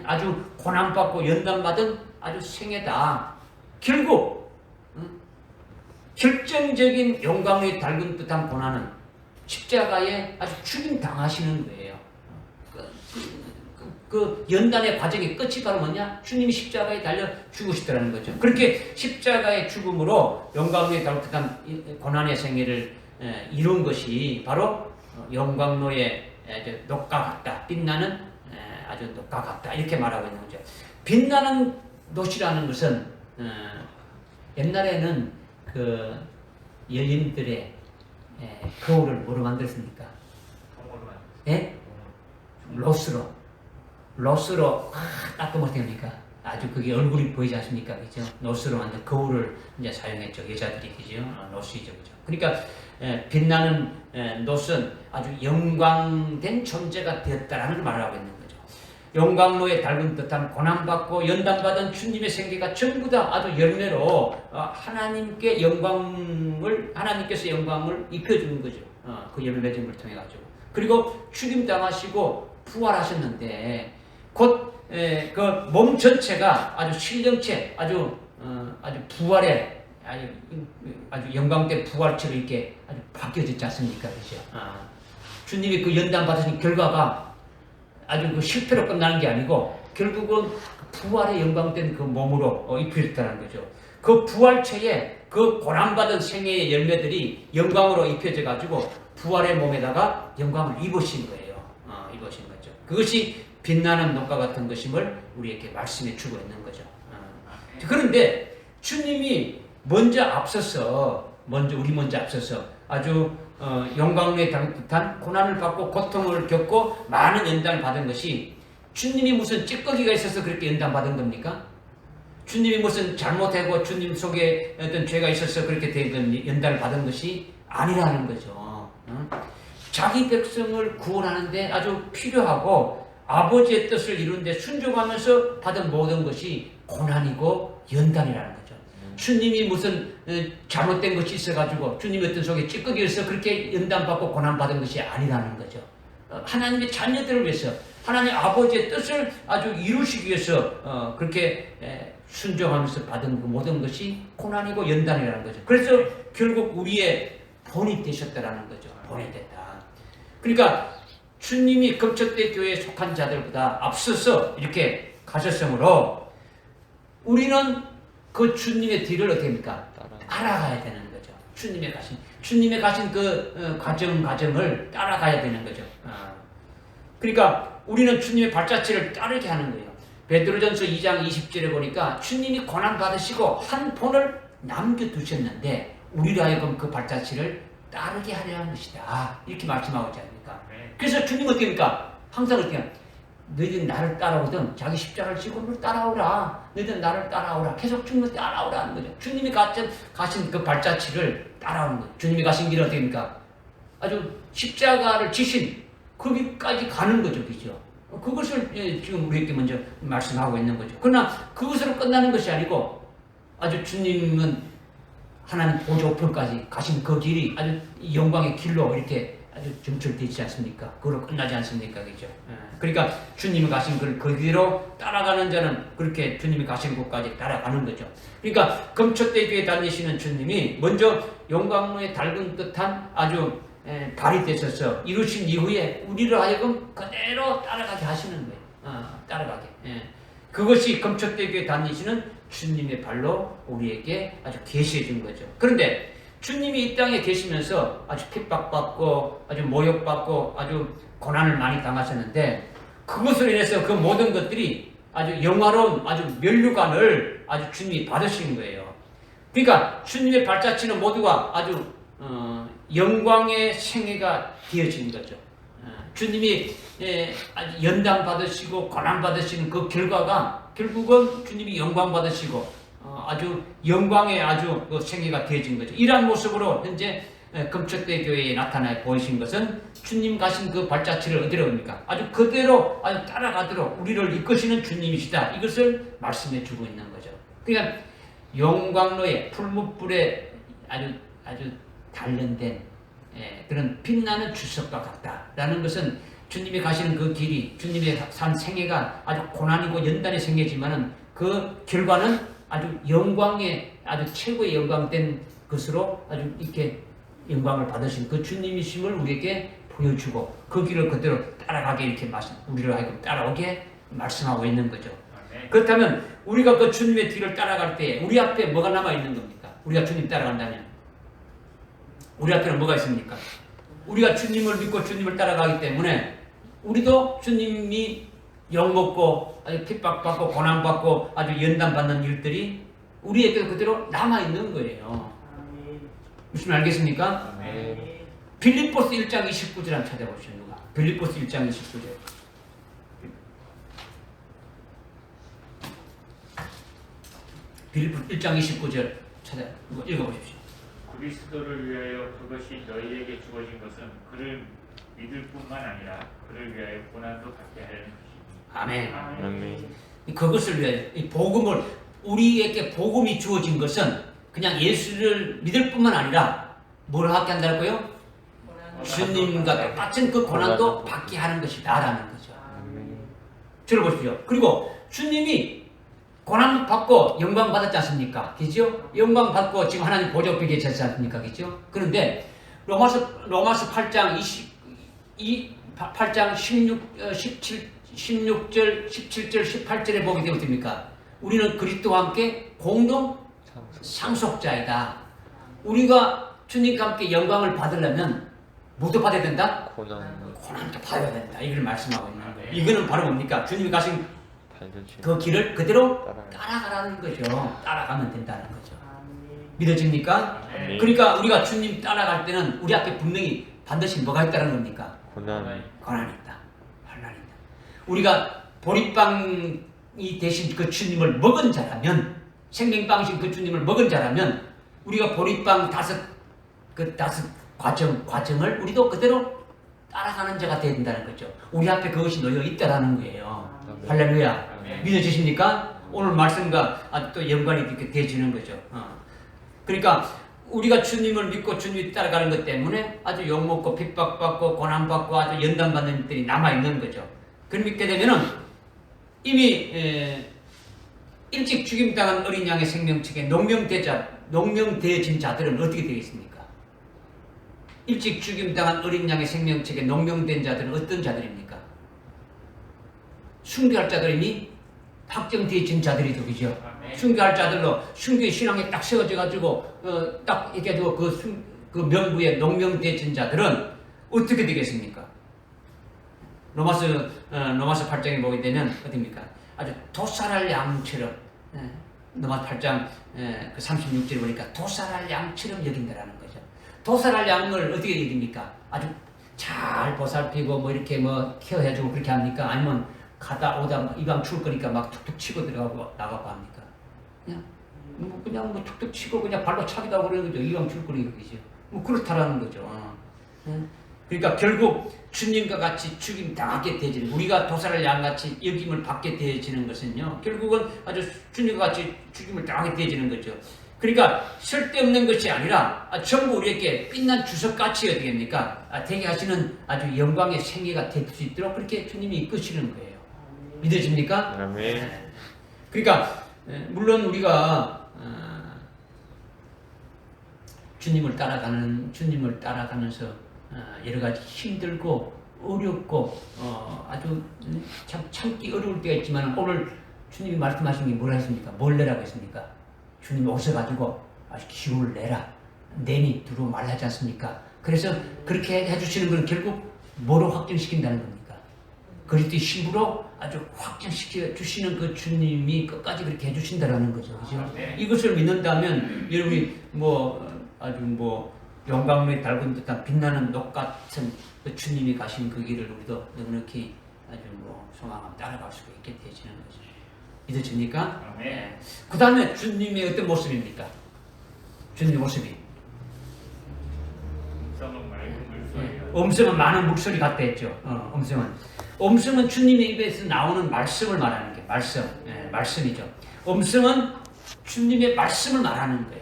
아주 고난받고 연단받은 아주 생애다. 결국 결정적인 영광에 달군 듯한 고난은 십자가에 아주 죽임 당하시는 거예요. 그 연단의 과정의 끝이 바로 뭐냐? 주님이 십자가에 달려 죽으시더라는 거죠. 그렇게 십자가의 죽음으로 영광에 달군 듯한 고난의 생애를 이룬 것이 바로 영광로의 녹과 같다. 빛나는 아주 녹과 같다. 이렇게 말하고 있는 거죠. 빛나는 돛이라는 것은 옛날에는 그 여인들의 거울을 뭐로 만들었습니까? 예? 로스로 닦으면 어떻게 합니까? 아주 그게 얼굴이 보이지 않습니까? 그죠? 노스로 만든 거울을 이제 사용했죠. 여자들이, 그죠? 노스이죠. 그죠? 그러니까 빛나는 노스는 아주 영광된 존재가 되었다라는 걸 말하고 있는 거죠. 영광로에 달군 듯한 고난받고 연단받은 주님의 생애가 전부 다 아주 열매로 하나님께서 영광을 입혀주는 거죠. 그 열매 맺음을 통해 가지고. 그리고 죽임 당하시고 부활하셨는데 곧 그 몸 전체가 아주 신령체, 아주 부활의 아주 영광된 부활체로 이렇게 아주 바뀌어졌지 않습니까? 그죠? 주님이 그 연단 받으신 결과가 아주 그 실패로 끝나는 게 아니고 결국은 부활의 영광된 그 몸으로 입혀졌다는 거죠. 그 부활체에 그 고난받은 생애의 열매들이 영광으로 입혀져 가지고 부활의 몸에다가 영광을 입으신 거예요. 입으신 거죠. 그것이 빛나는 녹과 같은 것임을 우리에게 말씀해 주고 있는 거죠. 그런데 그런데 주님이 먼저 앞서서 우리 먼저 앞서서 아주 영광에 듯한 고난을 받고 고통을 겪고 많은 연단을 받은 것이 주님이 무슨 찌꺼기가 있어서 그렇게 연단 받은 겁니까? 주님이 무슨 잘못하고 주님 속에 어떤 죄가 있어서 그렇게 된 연단을 받은 것이 아니라는 거죠. 자기 백성을 구원하는데 아주 필요하고 아버지의 뜻을 이루는데 순종하면서 받은 모든 것이 고난이고 연단이라는 거죠. 주님이 무슨 잘못된 것이 있어가지고 주님 어떤 속에 찌꺼기에서 그렇게 연단받고 고난받은 것이 아니라는 거죠. 하나님의 자녀들을 위해서 하나님 아버지의 뜻을 아주 이루시기 위해서 그렇게 순종하면서 받은 그 모든 것이 고난이고 연단이라는 거죠. 그래서 결국 우리의 본이 되셨다라는 거죠. 본이 됐다. 그러니까 주님이 금초대 교회에 속한 자들보다 앞서서 이렇게 가셨으므로 우리는 그 주님의 뒤를 어떻게 합니까? 따라가야 되는 거죠. 주님의 가신 그 과정을 따라가야 되는 거죠. 그러니까 우리는 주님의 발자취를 따르게 하는 거예요. 베드로전서 2장 20절에 보니까 주님이 고난 받으시고 한 본을 남겨두셨는데 우리로 하여금 그 발자취를 따르게 하려 하는 것이다. 이렇게 말씀하고 있지 않습니까? 그래서 주님은 어떻게 합니까? 항상 어떻게 합니까? 너희들 나를 따라오든 자기 십자가를 지고 너를 따라오라. 너희들 나를 따라오라. 계속 주님을 따라오라 하는 거죠. 주님이 가신 그 발자취를 따라오는 거죠. 주님이 가신 길은 어떻게 합니까? 아주 십자가를 지신 거기까지 가는 거죠. 그죠? 그것을 지금 우리에게 먼저 말씀하고 있는 거죠. 그러나 그것으로 끝나는 것이 아니고 아주 주님은 하나님 보좌 우편까지 가신 그 길이 아주 영광의 길로 이렇게 아주 점철되지 않습니까? 그걸로 끝나지 않습니까? 그죠? 그러니까 주님이 가신 그 길로 따라가는 자는 그렇게 주님이 가신 곳까지 따라가는 거죠. 그러니까 금초대 교회 다니시는 주님이 먼저 영광로에 달군 듯한 아주 발이 되셔서 이루신 이후에 우리를 하여금 그대로 따라가게 하시는 거예요. 따라가게. 그것이 금초대 교회 다니시는 주님의 발로 우리에게 아주 계시해 준 거죠. 그런데 주님이 이 땅에 계시면서 아주 핍박받고 아주 모욕받고 아주 고난을 많이 당하셨는데 그것으로 인해서 그 모든 것들이 아주 영화로운 아주 면류관을 아주 주님이 받으신 거예요. 그러니까 주님의 발자취는 모두가 아주 영광의 생애가 되어진 거죠. 주님이 아주 연단 받으시고 고난 받으시는 그 결과가 결국은 주님이 영광 받으시고 아주 영광의 아주 그 생애가 되어진 거죠. 이러한 모습으로 현재 금초대 교회에 나타나 보이신 것은 주님 가신 그 발자취를 어디로 옵니까? 아주 그대로 아주 따라가도록 우리를 이끄시는 주님이시다. 이것을 말씀해 주고 있는 거죠. 그러니까 영광로에 풀무불에 아주 단련된 그런 빛나는 주석과 같다라는 것은 주님이 가시는 그 길이 주님의 산 생애가 아주 고난이고 연단의 생애지만은 그 결과는 아주 영광의 아주 최고의 영광된 것으로 아주 이렇게 영광을 받으신 그 주님이심을 우리에게 보여주고 그 길을 그대로 따라가게 이렇게 우리를 하여금 따라오게 말씀하고 있는 거죠. 그렇다면 우리가 그 주님의 뒤를 따라갈 때 우리 앞에 뭐가 남아 있는 겁니까? 우리가 주님 따라간다면 우리 앞에는 뭐가 있습니까? 우리가 주님을 믿고 주님을 따라가기 때문에 우리도 주님이 욕먹고 아주 핍박받고 고난받고 아주 연단받는 일들이 우리에게도 그대로 남아있는 거예요. 무슨 알겠습니까? 빌립보스 1장 29절 한번 찾아보시죠. 누가? 빌립보스 1장 29절. 빌립보스 1장 29절 읽어보십시오. 그리스도를 위하여 그것이 너희에게 주어진 것은 그를 믿을 뿐만 아니라 그를 위하여 고난도 받게 하려는 것이니. 아멘. 아멘. 그것을 위하여 이 복음을 우리에게 복음이 주어진 것은 그냥 예수를 믿을 뿐만 아니라 뭘 하게 한다고요? 주님과 똑같은 그 고난도 받게 하는 것이다라는 거죠. 들어보십시오. 그리고 주님이 고난 받고 영광 받았지 않습니까? 그죠? 영광 받고 지금 하나님 보좌 옆에 계시지 않습니까? 그죠? 그런데 로마서 8장 8장 16절, 17절, 18절에 보게 되면 어떻습니까? 우리는 그리스도와 함께 공동 상속자이다. 우리가 주님과 함께 영광을 받으려면 뭐도 받아야 된다? 고난도 받아야 된다. 이걸 말씀하고 있는 거예요. 이거는 바로 뭡니까? 주님이 가신 발전시 그 길을 그대로 따라요. 따라가라는 거죠. 따라가면 된다는 거죠. 믿어집니까? 아멘. 그러니까 우리가 주님 따라갈 때는 우리 앞에 분명히 반드시 뭐가 있다는 겁니까? 고난 고난이 있다. 환난이 있다. 우리가 보리빵이 대신 그 주님을 먹은 자라면, 생명빵이신 그 주님을 먹은 자라면 우리가 보리빵 다섯 과정을 우리도 그대로 따라가는 자가 되어야 된다는 거죠. 우리 앞에 그것이 놓여 있다라는 거예요. 아멘. 할렐루야. 아멘. 믿어지십니까? 오늘 말씀과 또 연관이 이렇게 되어지는 거죠. 그러니까 우리가 주님을 믿고 주님이 따라가는 것 때문에 아주 욕먹고 핍박받고 고난받고 아주 연단받는 일들이 남아있는 거죠. 그렇게 되면은 이미 일찍 죽임당한 어린 양의 생명책에 농명되어진 자들은 어떻게 되겠습니까? 일찍 죽임당한 어린 양의 생명책에 농명된 자들은 어떤 자들입니까? 숭배할 자들이니 확정되어진 자들이죠, 그죠? 숭배할 자들로 숭배 신앙에 딱 세워져가지고 딱 이렇게 해도 그 명부에 농명되어진 자들은 어떻게 되겠습니까? 로마서 8장에 보게 되면 어디입니까? 아주 도살할 양처럼 로마서 8장 그 36절에 보니까 도살할 양처럼 여긴다라는 거죠. 도살할 양을 어떻게 여깁니까? 아주 잘 보살피고 뭐 이렇게 뭐 케어해주고 그렇게 합니까? 아니면 가다 오다 이방 추울 거니까 막 툭툭 치고 들어가고 나가고 합니까? 그냥 뭐 툭툭 치고 그냥 발로 차기도 하고 그러는 거죠. 이방 추울 거니까 그죠. 뭐 그렇다라는 거죠. 그러니까 결국 주님과 같이 죽임 당하게 되지는 우리가 도살할 양같이 여김을 받게 되어지는 것은요. 결국은 아주 주님과 같이 죽임을 당하게 되어지는 거죠. 그러니까 쓸데없는 것이 아니라 전부 우리에게 빛난 주석같이 어떻게 됩니까? 되게 하시는 아주 영광의 생애가 될 수 있도록 그렇게 주님이 이끄시는 거예요. 믿어집니까? 아멘. 그러니까 물론 우리가 주님을 따라가면서 여러 가지 힘들고 어렵고 아주 참 참기 어려울 때가 있지만 오늘 주님이 말씀하신 게 뭐라 했습니까? 뭘 내라고 했습니까? 주님이 오셔가지고 아주 기운을 내라. 내니 두루 말하지 않습니까? 그래서 그렇게 해주시는 건 결국 뭐로 확정시킨다는 겁니까? 그리스도의 힘으로 아주 확정시켜 주시는 그 주님이 끝까지 그렇게 해주신다라는 거죠. 그죠? 이것을 믿는다면 여러분이 아주 영광로에 달군 듯한 빛나는 녹 같은 그 주님이 가신 그 길을 우리도 넉넉히 아주 소망하며 따라갈 수가 있게 되어지는 거죠. 믿어집니까? 네. 그 다음에 주님의 어떤 모습입니까? 주님의 모습이 음성은 맑은 물소리요. 음성은 많은 목소리 같다 했죠. 음성은 주님의 입에서 나오는 말씀을 말하는 게 말씀이죠. 음성은 주님의 말씀을 말하는 거예요.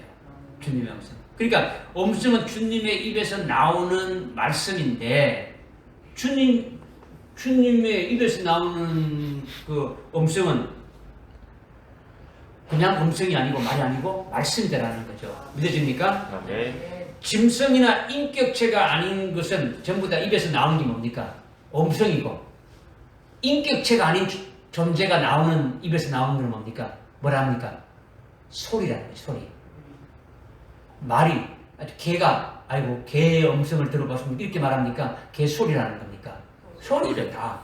주님의 음성. 그러니까 음성은 주님의 입에서 나오는 말씀인데 주님의 입에서 나오는 그 음성은 그냥 음성이 아니고 말이 아니고 말씀이라는 거죠. 믿어집니까? 아멘. 짐승이나 인격체가 아닌 것은 전부 다 입에서 나오는 게 뭡니까? 음성이고 인격체가 아닌 존재가 입에서 나오는 건 뭡니까? 뭐라 합니까? 소리라는 거죠. 소리. 말이 개의 음성을 들어봤으면 이렇게 말합니까? 개 소리라는 겁니까? 소리죠. 다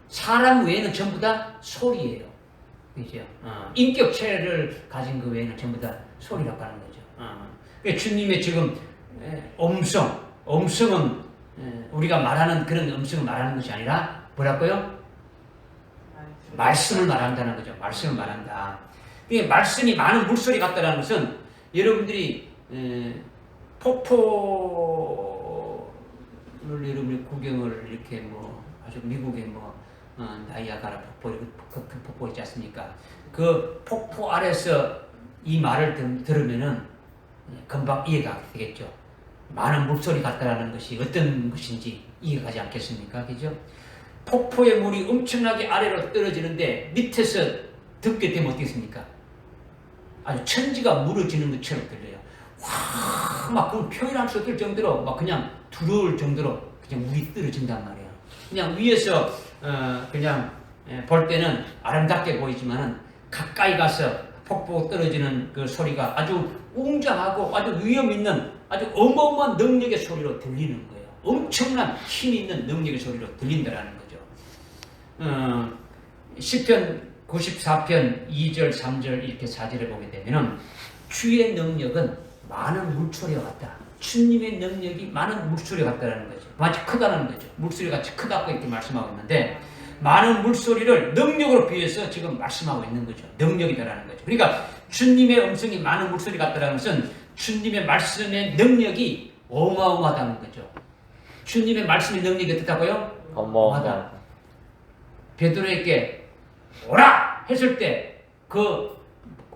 사람 외에는 전부 다 소리예요. 그죠? 인격체를 가진 그 외에는 전부 다 소리라고 하는 거죠. 그러니까 주님의 지금 음성은 우리가 말하는 그런 음성을 말하는 것이 아니라 뭐라고요? 말씀을 말한다는 거죠. 말씀을 말한다. 그러니까 말씀이 많은 물소리 같다는 것은 여러분들이 폭포를 여러분이 구경을 이렇게 아주 미국의 나이아가라 폭포 그 폭포 있지 않습니까? 그 폭포 아래서 이 말을 들으면은 금방 이해가 되겠죠. 많은 물소리 같다라는 것이 어떤 것인지 이해가 가지 않겠습니까? 그죠? 폭포의 물이 엄청나게 아래로 떨어지는데 밑에서 듣게 되면 어떻겠습니까? 아주 천지가 무너지는 것처럼 들려요. 막 그런 표현할 수 없을 정도로 막 그냥 두려울 정도로 그냥 물이 떨어진단 말이에요. 그냥 위에서 그냥 볼 때는 아름답게 보이지만은 가까이 가서 폭포 떨어지는 그 소리가 아주 웅장하고 아주 위험 있는 아주 어마어마한 능력의 소리로 들리는 거예요. 엄청난 힘 있는 능력의 소리로 들린다라는 거죠. 시편 94편 2절 3절 이렇게 4절에 보게 되면은 주의 능력은 많은 물소리와 같다. 주님의 능력이 많은 물소리와 같다라는 거죠. 마치 크다는 거죠. 물소리 같이 크다고 이렇게 말씀하고 있는데 많은 물소리를 능력으로 비유해서 지금 말씀하고 있는 거죠. 능력이다라는 거죠. 그러니까 주님의 음성이 많은 물소리 같다라는 것은 주님의 말씀의 능력이 어마어마하다는 거죠. 주님의 말씀의 능력이 어떻다고요? 어마어마하다. 베드로에게 오라 했을 때 그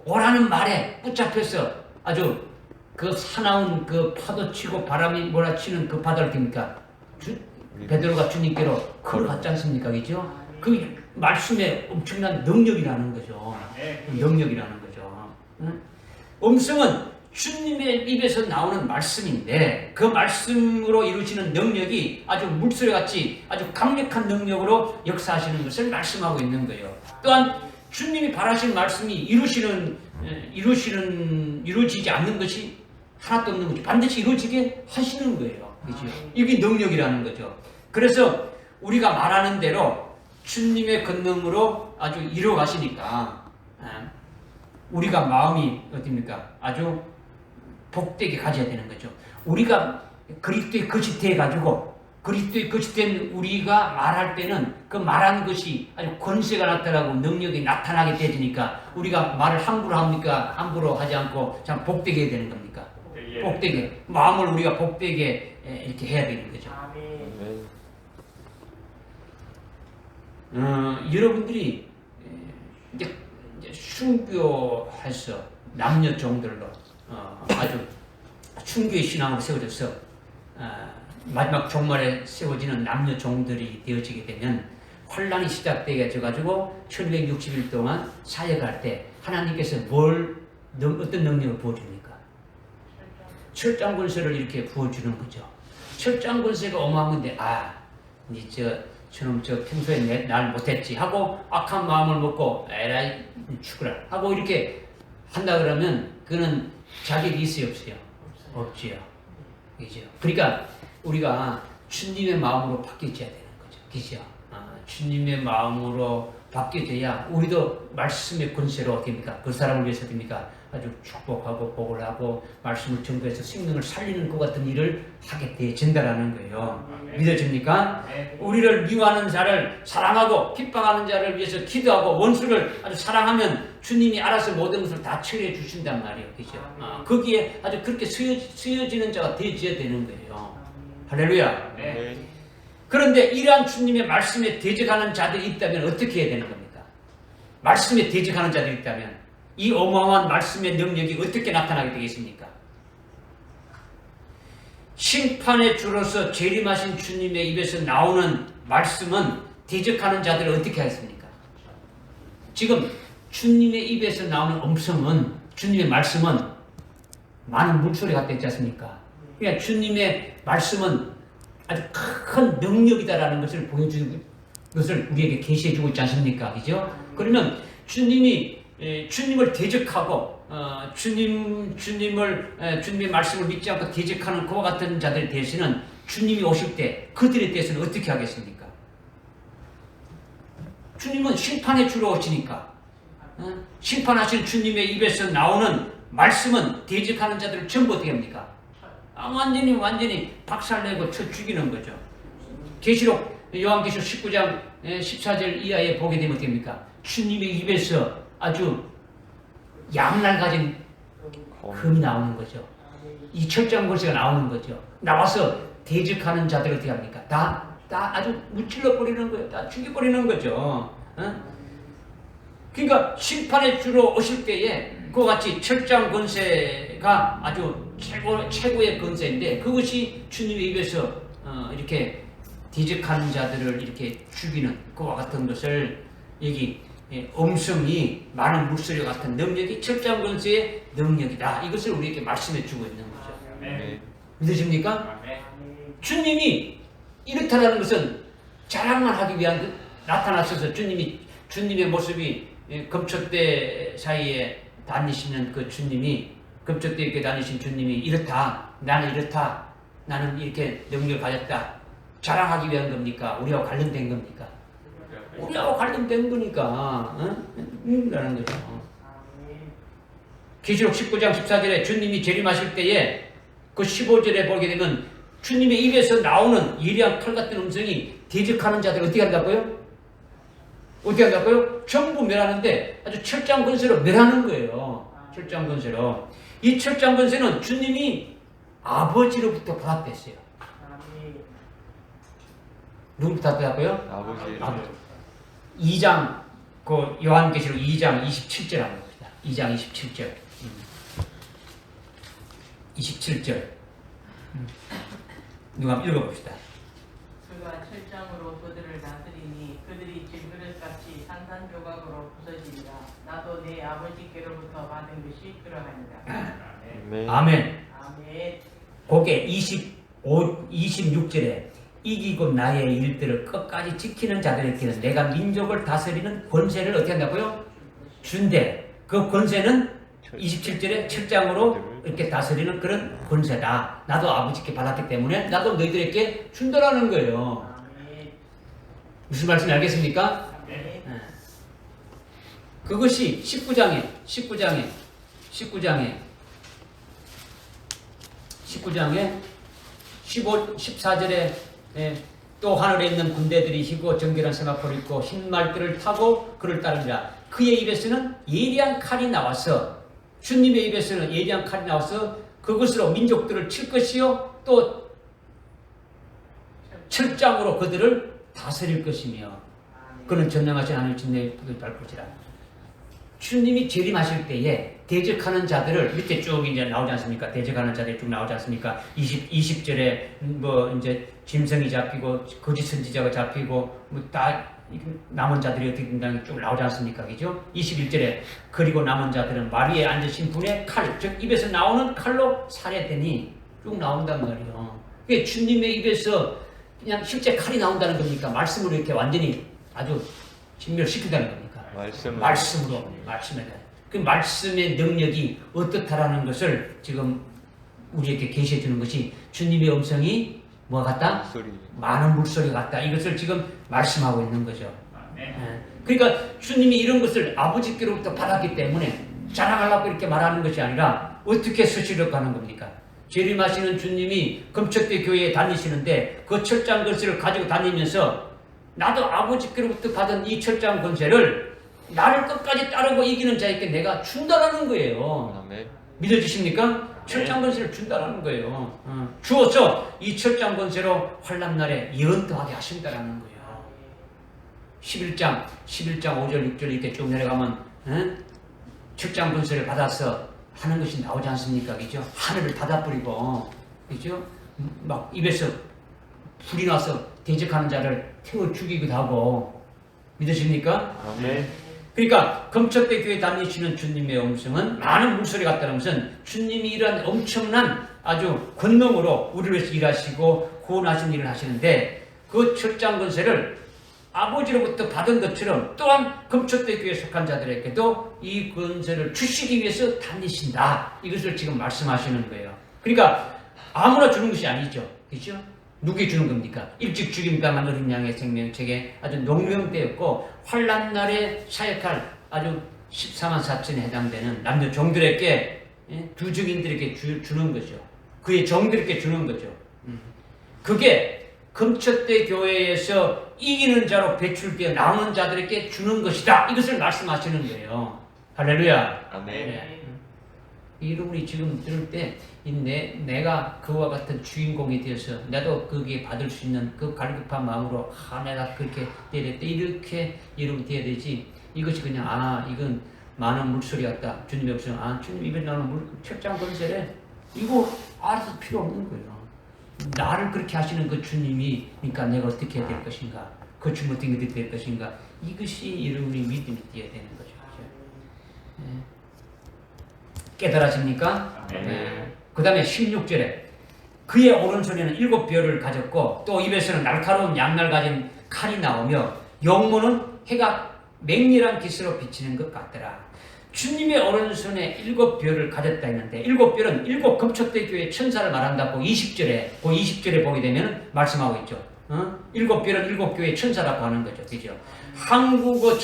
오라는 말에 붙잡혀서 아주 그 사나운 그 파도 치고 바람이 몰아치는 그 바다를 깁니까? 베드로가 주님께로 걸어갔지 않습니까? 그죠? 그 말씀에 엄청난 능력이라는 거죠. 능력이라는 거죠. 음성은 주님의 입에서 나오는 말씀인데 그 말씀으로 이루어지는 능력이 아주 물소리같이 아주 강력한 능력으로 역사하시는 것을 말씀하고 있는 거예요. 또한 주님이 바라시는 말씀이 이루어지지 않는 것이 하나도 없는 거죠. 반드시 이루어지게 하시는 거예요. 그죠? 이게 능력이라는 거죠. 그래서 우리가 말하는 대로 주님의 권능으로 아주 이루어가시니까 우리가 마음이 어떻습니까? 아주 복되게 가져야 되는 거죠. 우리가 그리스도의 것이 돼가지고 그리스도의 것이 된 우리가 말할 때는 그 말한 것이 아주 권세가 나타나고 능력이 나타나게 되니까 우리가 말을 함부로 합니까? 함부로 하지 않고 참 복되게 해야 되는 겁니까? 복되게 마음을 우리가 복되게 이렇게 해야 되는 거죠. 여러분들이 이제 순교해서 남녀 종들로 아주 순교의 신앙으로 세워져서 마지막 종말에 세워지는 남녀 종들이 되어지게 되면 환란이 시작되게 가지고 1260일 동안 사역할 때 하나님께서 어떤 능력을 부어줍니까? 철장 권세를 이렇게 부어주는 거죠. 철장 권세가 어마어마한 건데 저놈 평소에 날 못했지 하고 악한 마음을 먹고 에라이 죽으라 하고 이렇게 한다 그러면 그는 자격이 있어요 없어요? 없지요. 그죠? 그러니까 우리가 주님의 마음으로 바뀌어져야 되는 거죠. 그죠? 주님의 마음으로 바뀌어져야 우리도 말씀의 권세로 어떻습니까? 그 사람을 위해서 됩니까? 아주 축복하고 복을 하고 말씀을 전도해서 생명을 살리는 것 같은 일을 하게 되어진다라는 거예요. 믿어집니까? 우리를 미워하는 자를 사랑하고 핍박하는 자를 위해서 기도하고 원수를 아주 사랑하면 주님이 알아서 모든 것을 다 처리해 주신단 말이에요. 그죠? 거기에 아주 그렇게 쓰여지는 자가 되어져야 되는 거예요. 할렐루야. 그런데 이러한 주님의 말씀에 대적하는 자들이 있다면 어떻게 해야 되는 겁니까? 말씀에 대적하는 자들이 있다면 이 어마어마한 말씀의 능력이 어떻게 나타나게 되겠습니까? 심판의 주로서 재림하신 주님의 입에서 나오는 말씀은 대적하는 자들을 어떻게 하겠습니까? 지금 주님의 입에서 나오는 음성은 주님의 말씀은 많은 물소리 같다 했지 않습니까? 그러니까 주님의 말씀은 아주 큰 능력이다라는 것을 보여주는 것을 우리에게 계시해주고 있지 않습니까? 그죠? 그러면 주님을 대적하고 주님의 말씀을 믿지 않고 대적하는 그와 같은 자들에 대해서는 주님이 오실 때 그들에 대해서는 어떻게 하겠습니까? 주님은 심판의 주로 오시니까 심판하실 주님의 입에서 나오는 말씀은 대적하는 자들을 전부 어떻게 합니까? 완전히 박살내고 쳐 죽이는 거죠. 요한계시록 19장 14절 이하에 보게 되면 어떻게 합니까? 주님의 입에서 아주 양날 가진 금이 나오는 거죠. 이 철장 권세가 나오는 거죠. 나와서 대적하는 자들을 어떻게 합니까? 다 아주 무찔러 버리는 거예요. 다 죽여버리는 거죠. 그러니까 심판의 주로 오실 때에 그와 같이 철장 권세가 아주 최고의 권세인데 그것이 주님의 입에서 이렇게 대적하는 자들을 이렇게 죽이는 그와 같은 것을 여기 음성이 많은 물소리 같은 능력이 철장 권세의 능력이다. 이것을 우리에게 말씀해 주고 있는 거죠. 믿으십니까? 주님이 이렇다라는 것은 자랑만 하기 위한 나타나셔서 주님의 모습이 금초대 사이에 다니시는 그 주님이 금초대 이렇게 다니신 주님이 이렇다. 나는 이렇다. 나는 이렇게 능력을 가졌다. 자랑하기 위한 겁니까? 우리와 관련된 겁니까? 우리하고 관련된 거니까 라는 거죠. 계시록 19장 14절에 주님이 재림하실 때에 그 15절에 보게 되면 주님의 입에서 나오는 예리한 칼 같은 음성이 대적하는 자들 어떻게 한다고요? 어떻게 한다고요? 전부 멸하는데 아주 철장 권세로 멸하는 거예요. 철장 권세로. 이 철장 권세는 주님이 아버지로부터 받았댔어요. 누구부터 받았고요? 아버지. 2장 그 요한계시록 2장 27절 한번 봅시다. 2장 27절. 27절. 누가 한번 읽어봅시다. 그가 철장으로 그들을 다스리니 그들이 질그릇같이 산산조각으로 부서지리라. 나도 내 아버지께로부터 받은 것이 그러하니라. 아멘. 아멘. 아멘. 그게 26절에 이기고 나의 일들을 끝까지 지키는 자들에게는 내가 민족을 다스리는 권세를 어떻게 한다고요? 준대. 그 권세는 27절에 철장으로 이렇게 다스리는 그런 권세다. 나도 아버지께 받았기 때문에 나도 너희들에게 준다라는 거예요. 무슨 말씀인지 알겠습니까? 네. 그것이 19장에 15, 14절에 또 하늘에 있는 군대들이 희고 정결한 세마포를 입고 흰 말들을 타고 그를 따르니라. 그의 입에서는 예리한 칼이 나와서 주님의 입에서는 예리한 칼이 나와서 그것으로 민족들을 칠 것이요 또 철장으로 그들을 다스릴 것이며 그는 전능하신 하나님 진내의 불을 밟을지라. 주님이 재림하실 때에 대적하는 자들을 밑에 쭉 이제 나오지 않습니까? 대적하는 자들이 쭉 나오지 않습니까? 20절에 뭐 이제 짐승이 잡히고 거짓 선지자가 잡히고 뭐 다 남은 자들이 어떻게 된다는 게 쭉 나오지 않습니까? 그죠? 21절에 그리고 남은 자들은 마리에 앉으신 분의 칼, 즉 입에서 나오는 칼로 살해되니 쭉 나온단 말이에요. 그게 주님의 입에서 그냥 실제 칼이 나온다는 겁니까? 말씀으로 이렇게 완전히 아주 진멸시킨다는 겁니까? 말씀으로. 그 말씀의 능력이 어떻다라는 것을 지금 우리에게 계시해 주는 것이 주님의 음성이 뭐가 같다? 많은 물소리 같다. 이것을 지금 말씀하고 있는 거죠. 그러니까 주님이 이런 것을 아버지께로부터 받았기 때문에 자랑하려고 이렇게 말하는 것이 아니라 어떻게 수시로 가는 겁니까? 재림하시는 주님이 금초대 교회에 다니시는데 그 철장 권세를 가지고 다니면서 나도 아버지께로부터 받은 이 철장 권세를 나를 끝까지 따르고 이기는 자에게 내가 준다라는 거예요. 아멘. 믿어지십니까? 철장 권세를 준다라는 거예요. 주어서 이 철장 권세로 환난 날에 연도하게 하신다라는 거예요. 11장 5절 6절 이렇게 쭉 내려가면 철장 권세를 받아서 하는 것이 나오지 않습니까? 그죠? 하늘을 닫아버리고 그죠? 막 입에서 불이 나서 대적하는 자를 태워 죽이기도 하고 믿으십니까? 아멘. 그러니까 금초대 교회 다니시는 주님의 음성은 많은 물소리 같다는 것은 주님이 이런 엄청난 아주 권능으로 우리를 위해서 일하시고 구원하신 일을 하시는데 그 철장 권세를 아버지로부터 받은 것처럼 또한 금초대 교회에 속한 자들에게도 이 권세를 주시기 위해서 다니신다. 이것을 지금 말씀하시는 거예요. 그러니까 아무나 주는 것이 아니죠. 그렇죠? 누구에 주는 겁니까? 일찍 죽임당한 어린 양의 생명책에 아주 농명되었고 환난 날에 사역할 아주 14만 4천에 해당되는 남녀 종들에게 두 증인들에게 주는 거죠. 그의 종들에게 주는 거죠. 그게 금초대 교회에서 이기는 자로 배출되어 나오는 자들에게 주는 것이다. 이것을 말씀하시는 거예요. 할렐루야. 아멘. 네. 여러분이 지금 들을 때 내가 그와 같은 주인공이 되어서 나도 거기에 받을 수 있는 그 갈급한 마음으로 내가 그렇게 돼야 될 때 이렇게 여러분 돼야 되지. 이것이 그냥 이건 많은 물소리 같다. 주님의 없으면 주님 입에 나오는 철장 권세래. 이거 알아서 필요 없는 거예요. 나를 그렇게 하시는 그 주님이 그러니까 내가 어떻게 해야 될 것인가. 그 주님 어떻게 해야 될 것인가. 이것이 여러분이 믿음이 되어야 되는 거죠. 네. 깨달아집니까? 네. 그 다음에 16절에 그의 오른손에는 7벼를 가졌고 또 입에서는 날카로운 양날 가진 칼이 나오며 영문은 해가 맹렬한 빛으로 비치는 것 같더라. 주님의 오른손에 7벼를 가졌다 했는데 7벼는 7 금초대 교회 천사를 말한다고 20절에 보게 되면 말씀하고 있죠. 일곱 별은 일곱 교회 천사라고 하는 거죠. 그죠? 한국어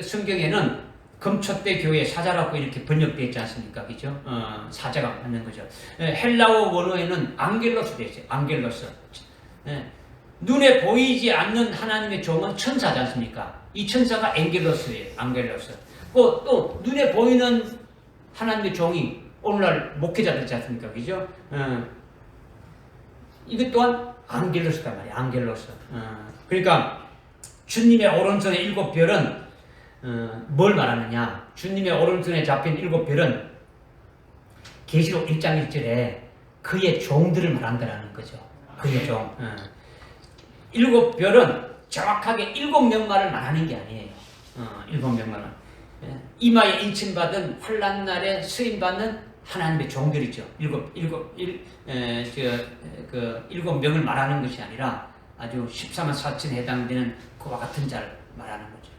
성경에는 금초대 교회 사자라고 이렇게 번역되어 있지 않습니까? 그죠? 사자가 하는 거죠. 헬라어 원어에는 안겔로스 되어 있어요. 안겔로스. 눈에 보이지 않는 하나님의 종은 천사지 않습니까? 이 천사가 앵겔로스예요. 안겔로스. 또 눈에 보이는 하나님의 종이 오늘날 목회자들이지 않습니까? 그죠? 이것 또한 안겔로스단 말이에요. 안겔로스. 그러니까 주님의 오른손의 일곱 별은 뭘 말하느냐? 주님의 오른손에 잡힌 일곱 별은 계시록 1장 1절에 그의 종들을 말한다라는 거죠. 그의 종. 일곱 별은 정확하게 7명만을 말하는 게 아니에요. 7명만을. 이마에 인침받은 환난 날에 수임받는 하나님의 종들이죠. 일곱 명을 말하는 것이 아니라 아주 14만 4천에 해당되는 그와 같은 자를 말하는 거죠.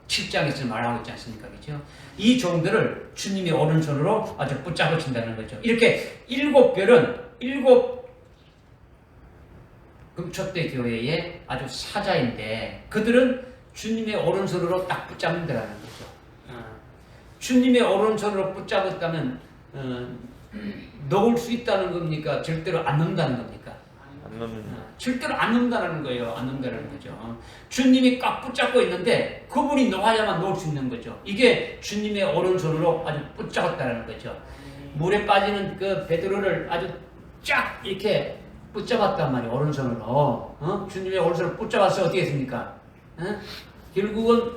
7장에서 말하고 있지 않습니까? 그죠? 이 종들을 주님의 오른손으로 아주 붙잡으신다는 거죠. 이렇게 일곱 별은 일곱 금초대 교회의 아주 사자인데 그들은 주님의 오른손으로 딱 붙잡는다는 거죠. 주님의 오른손으로 붙잡았다면 놓을 수 있다는 겁니까? 절대로 안 놓는다는 겁니까? 안 넣는. 절대로 안 놓는다는 거예요. 안 놓는다는 거죠. 주님이 꽉 붙잡고 있는데 그분이 놓아야만 놓을 수 있는 거죠. 이게 주님의 오른손으로 아주 붙잡았다는 거죠. 물에 빠지는 그 베드로를 아주 쫙 이렇게 붙잡았단 말이에요. 오른손으로. 주님의 오른손을 붙잡아서 어떻게 했습니까? 결국은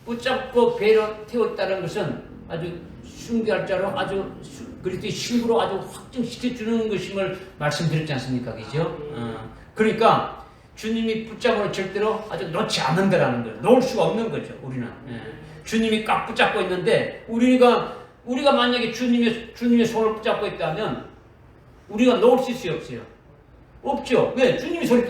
붙잡고 배로 태웠다는 것은 아주 숭배할 자로 아주 그리스도의 신부로 아주 확증시켜주는 것임을 말씀드렸지 않습니까? 그죠? 그러니까 주님이 붙잡으면 절대로 아주 놓지 않는다라는 거예요. 놓을 수가 없는 거죠. 우리는. 주님이 꽉 붙잡고 있는데 우리가 만약에 주님의 손을 붙잡고 있다면 우리가 놓을 수 있어요? 없어요? 없죠. 왜? 주님이 손을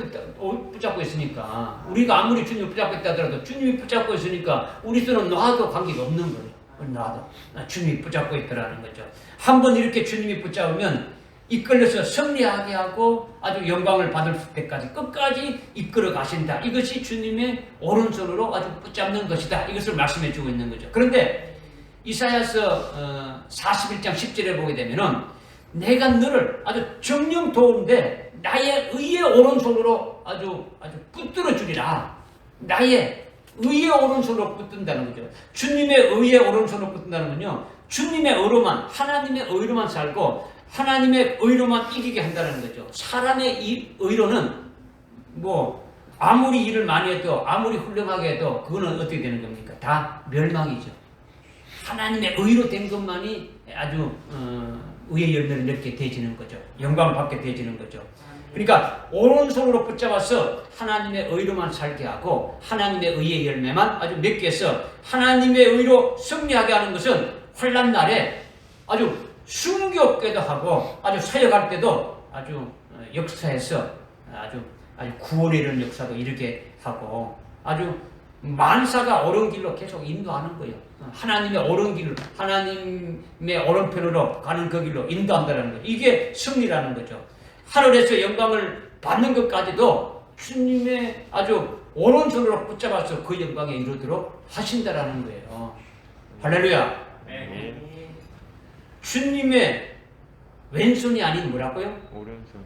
붙잡고 있으니까. 우리가 아무리 주님을 붙잡고 있다 하더라도 주님이 붙잡고 있으니까 우리 손은 놔도 관계가 없는 거예요. 놔도. 주님이 붙잡고 있더라는 거죠. 한번 이렇게 주님이 붙잡으면 이끌려서 승리하게 하고 아주 영광을 받을 때까지 끝까지 이끌어 가신다. 이것이 주님의 오른손으로 아주 붙잡는 것이다. 이것을 말씀해 주고 있는 거죠. 그런데 이사야서 41장 10절에 보게 되면은 내가 너를 아주 정령 도운데 나의 의의 오른손으로 아주 붙들어 주리라. 나의 의의 오른손으로 붙든다는 거죠. 주님의 의의 오른손으로 붙든다는 건요. 주님의 의로만, 하나님의 의로만 살고 하나님의 의로만 이기게 한다는 거죠. 사람의 이 의로는 뭐 아무리 일을 많이 해도 아무리 훌륭하게 해도 그거는 어떻게 되는 겁니까? 다 멸망이죠. 하나님의 의로 된 것만이 아주 의의 열매를 맺게 되지는 거죠. 영광을 받게 되지는 거죠. 그러니까 오른손으로 붙잡아서 하나님의 의로만 살게 하고 하나님의 의의 열매만 아주 맺게 해서 하나님의 의로 승리하게 하는 것은 환난 날에 아주 순교하기도 하고 아주 사역할 때도 아주 역사에서 아주 구원에 이르는 역사도 이르게 하고 아주 만사가 옳은 길로 계속 인도하는 거예요. 하나님의 옳은 길로, 하나님의 오른편으로 가는 그 길로 인도한다는 거죠. 이게 승리라는 거죠. 하늘에서 영광을 받는 것까지도 주님의 아주 오른손으로 붙잡아서 그 영광에 이르도록 하신다라는 거예요. 할렐루야. 주님의 왼손이 아닌 뭐라고요?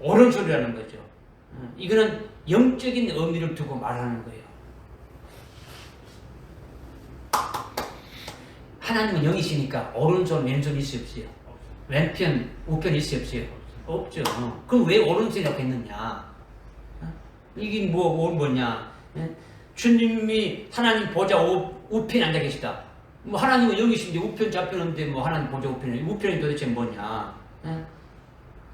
오른손이라는 거죠. 이거는 영적인 의미를 두고 말하는 거예요. 하나님은 영이시니까 오른손, 왼손 있어요, 없어요? 왼편, 우편 있어요, 없어요? 없죠. 그럼 왜 오른손이라고 했느냐? 이게 뭐냐? 주님이 하나님 보좌 우편에 앉아 계시다. 뭐 하나님은 영이신데 우편 좌편인데 뭐 하나님 보좌 우편이 우편이 도대체 뭐냐?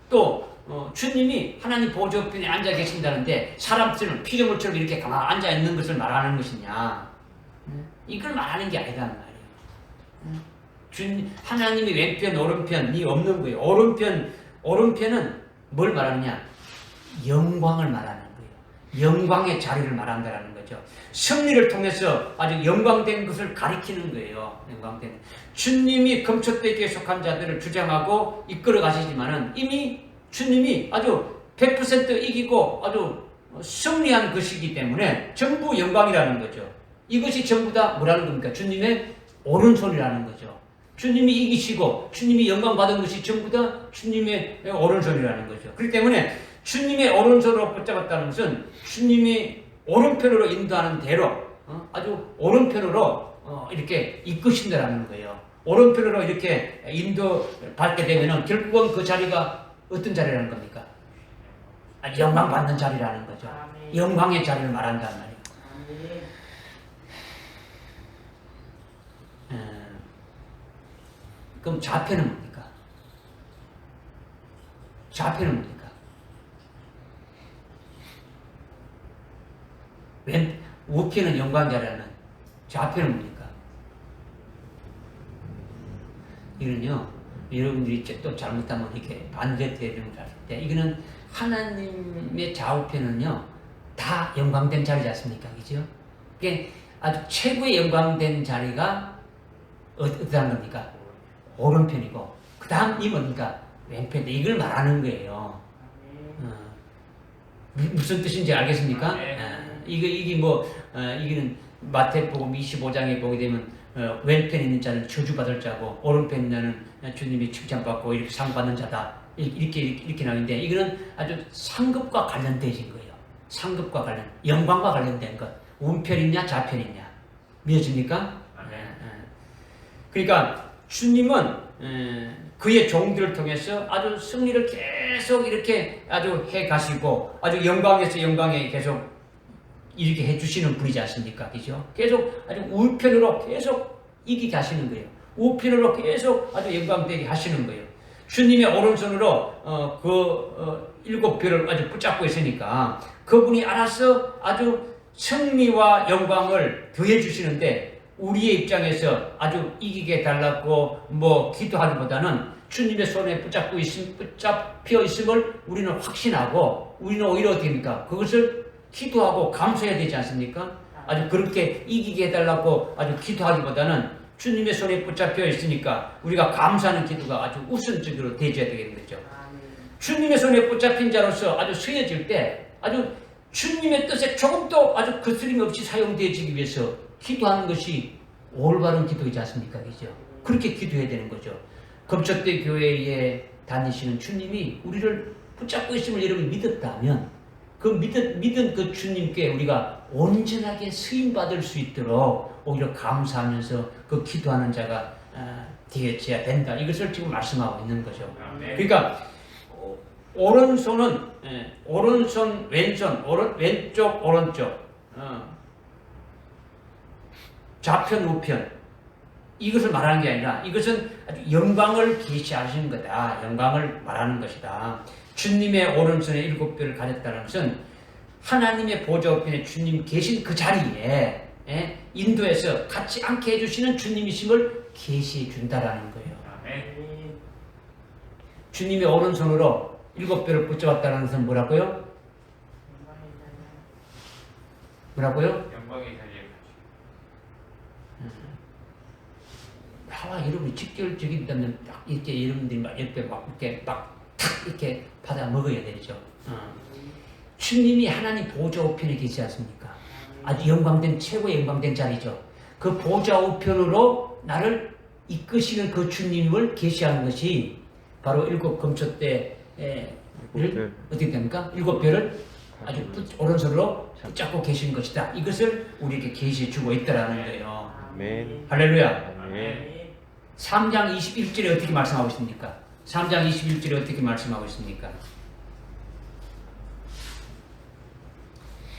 또 주님이 하나님 보좌 우편에 앉아 계신다는데 사람들은 피조물처럼 이렇게 가만히 앉아 있는 것을 말하는 것이냐? 이걸 말하는 게 아니란 말이에요. 하나님이 왼편, 오른편이 없는 거예요. 오른편은 뭘 말하느냐? 영광을 말하는 거예요. 영광의 자리를 말한다는 거죠. 승리를 통해서 아주 영광된 것을 가리키는 거예요. 영광된. 주님이 금초대에 속한 자들을 주장하고 이끌어 가시지만은 이미 주님이 아주 100% 이기고 아주 승리한 것이기 때문에 전부 영광이라는 거죠. 이것이 전부 다 뭐라는 겁니까? 주님의 오른손이라는 거죠. 주님이 이기시고 주님이 영광 받은 것이 전부 다 주님의 오른손이라는 거죠. 그렇기 때문에 주님의 오른손으로 붙잡았다는 것은 주님이 오른편으로 인도하는 대로 아주 오른편으로 이렇게 이끄신다라는 거예요. 오른편으로 이렇게 인도받게 되면은 결국은 그 자리가 어떤 자리라는 겁니까? 영광 받는 자리라는 거죠. 아멘. 영광의 자리를 말한단 말이에요. 그럼 좌편은 뭡니까? 좌편은 뭡니까? 우편은 영광 자리라는 좌편은 뭡니까? 이거는요, 여러분들이 또 잘못하면 이렇게 반대되는 걸 할 때, 이거는 하나님의 좌우편은요, 다 영광된 자리지 않습니까? 그죠? 그게 아주 최고의 영광된 자리가 어떠한 겁니까? 오른편이고, 그 다음이 뭡니까? 왼편인데, 이걸 말하는 거예요. 무슨 뜻인지 알겠습니까? 이게 이거는 마태복음 25장에 보게 되면, 왼편에 있는 자는 저주받을 자고, 오른편에 있는 자는 주님이 칭찬받고, 이렇게 상 받는 자다. 이렇게 나오는데, 이거는 아주 상급과 관련되신 거예요. 상급과 영광과 관련된 것. 우편이냐, 좌편이냐. 믿어집니까? 그러니까, 주님은, 그의 종들을 통해서 아주 승리를 계속 이렇게 아주 해 가시고, 아주 영광에서 영광에 계속 이렇게 해주시는 분이지 않습니까? 그죠? 계속 아주 우편으로 계속 이기게 하시는 거예요. 우편으로 계속 아주 영광되게 하시는 거예요. 주님의 오른손으로 일곱 별을 아주 붙잡고 있으니까 그분이 알아서 아주 승리와 영광을 더해 주시는데 우리의 입장에서 아주 이기게 달라고 기도하기보다는 주님의 손에 붙잡혀 있음을 우리는 확신하고 우리는 오히려 어떻게 합니까? 그것을 기도하고 감사해야 되지 않습니까? 아주 그렇게 이기게 해달라고 아주 기도하기보다는 주님의 손에 붙잡혀 있으니까 우리가 감사하는 기도가 아주 우선적으로 되어야 되겠는 거죠. 주님의 손에 붙잡힌 자로서 아주 쓰여질 때 아주 주님의 뜻에 조금도 아주 거스림 없이 사용되어지기 위해서 기도하는 것이 올바른 기도이지 않습니까? 그죠? 그렇게 기도해야 되는 거죠. 검초대 교회에 다니시는 주님이 우리를 붙잡고 있음을 여러분이 믿었다면 그 믿은 그 주님께 우리가 온전하게 쓰임받을 수 있도록 오히려 감사하면서 그 기도하는 자가 되어져야 된다. 이것을 지금 말씀하고 있는 거죠. 그러니까 오른손은 오른손, 왼손, 왼쪽, 오른쪽 좌편, 우편 이것을 말하는 게 아니라 이것은 아주 영광을 계시하시는 거다. 영광을 말하는 것이다. 주님의 오른손에 일곱 별을 가졌다는 것은 하나님의 보좌 우편에 주님 계신 그 자리에 인도해서 같이 앉게 해주시는 주님이심을 계시해 준다라는 거예요. 주님의 오른손으로 일곱 별을 붙잡았다는 것은 뭐라고요? 뭐라고요? 영광의 자리에 나와 여러분이 직결적이다면 딱 이렇게 여러분들이 막 옆에 이렇게 받아 먹어야 되죠. 주님이 하나님 보좌 우편에 계시지 않습니까? 아주 영광된 최고의 영광된 자리죠. 그 보좌 우편으로 나를 이끄시는 그 주님을 계시하는 것이 바로 일곱 검초대를 어떻게 됩니까? 일곱 별을 아주 오른손으로 붙잡고 계신 것이다. 이것을 우리에게 계시해 주고 있다라는 거예요. 아멘. 할렐루야. 아멘. 3장 21절에 어떻게 말씀하고 있습니까? 3장 21절에 어떻게 말씀하고 있습니까?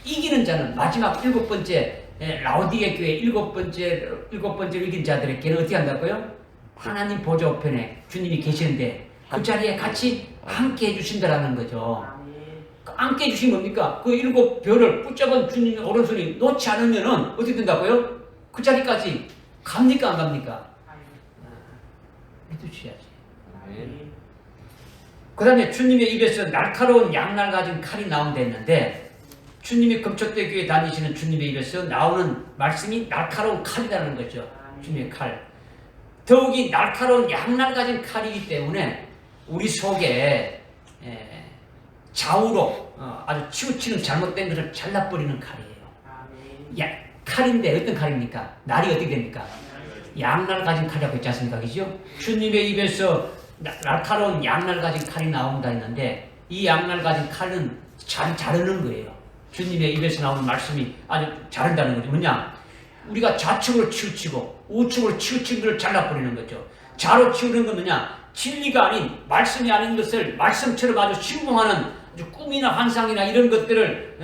이기는 자는 마지막 일곱 번째 라오디게 교회 일곱 번째로 이긴 자들에게는 어떻게 한다고요? 하나님 보좌 우편에 주님이 계시는데 그 자리에 같이 함께 해주신다라는 거죠. 함께 해주신 겁니까? 그 일곱 별을 붙잡은 주님의 오른손이 놓지 않으면은 어떻게 된다고요? 그 자리까지 갑니까 안 갑니까? 믿으셔야지. 그 다음에 주님의 입에서 날카로운 양날 가진 칼이 나온다 했는데 주님이 검초대 교회 다니시는 주님의 입에서 나오는 말씀이 날카로운 칼이라는 거죠. 주님의 칼. 더욱이 날카로운 양날 가진 칼이기 때문에 우리 속에 좌우로 아주 치우치는 잘못된 것을 잘라버리는 칼이에요. 아멘. 야, 칼인데 어떤 칼입니까? 날이 어떻게 됩니까? 양날 가진 칼이라고 했지 않습니까? 그죠? 주님의 입에서 날카로운 양날 가진 칼이 나온다 했는데 이 양날 가진 칼은 자르는 거예요. 주님의 입에서 나오는 말씀이 아주 자른다는 거죠. 뭐냐? 우리가 좌측으로 치우치고 우측으로 치우친 것을 잘라버리는 거죠. 좌로 치우는 건 뭐냐? 진리가 아닌 말씀이 아닌 것을 말씀처럼 아주 신봉하는 아주 꿈이나 환상이나 이런 것들을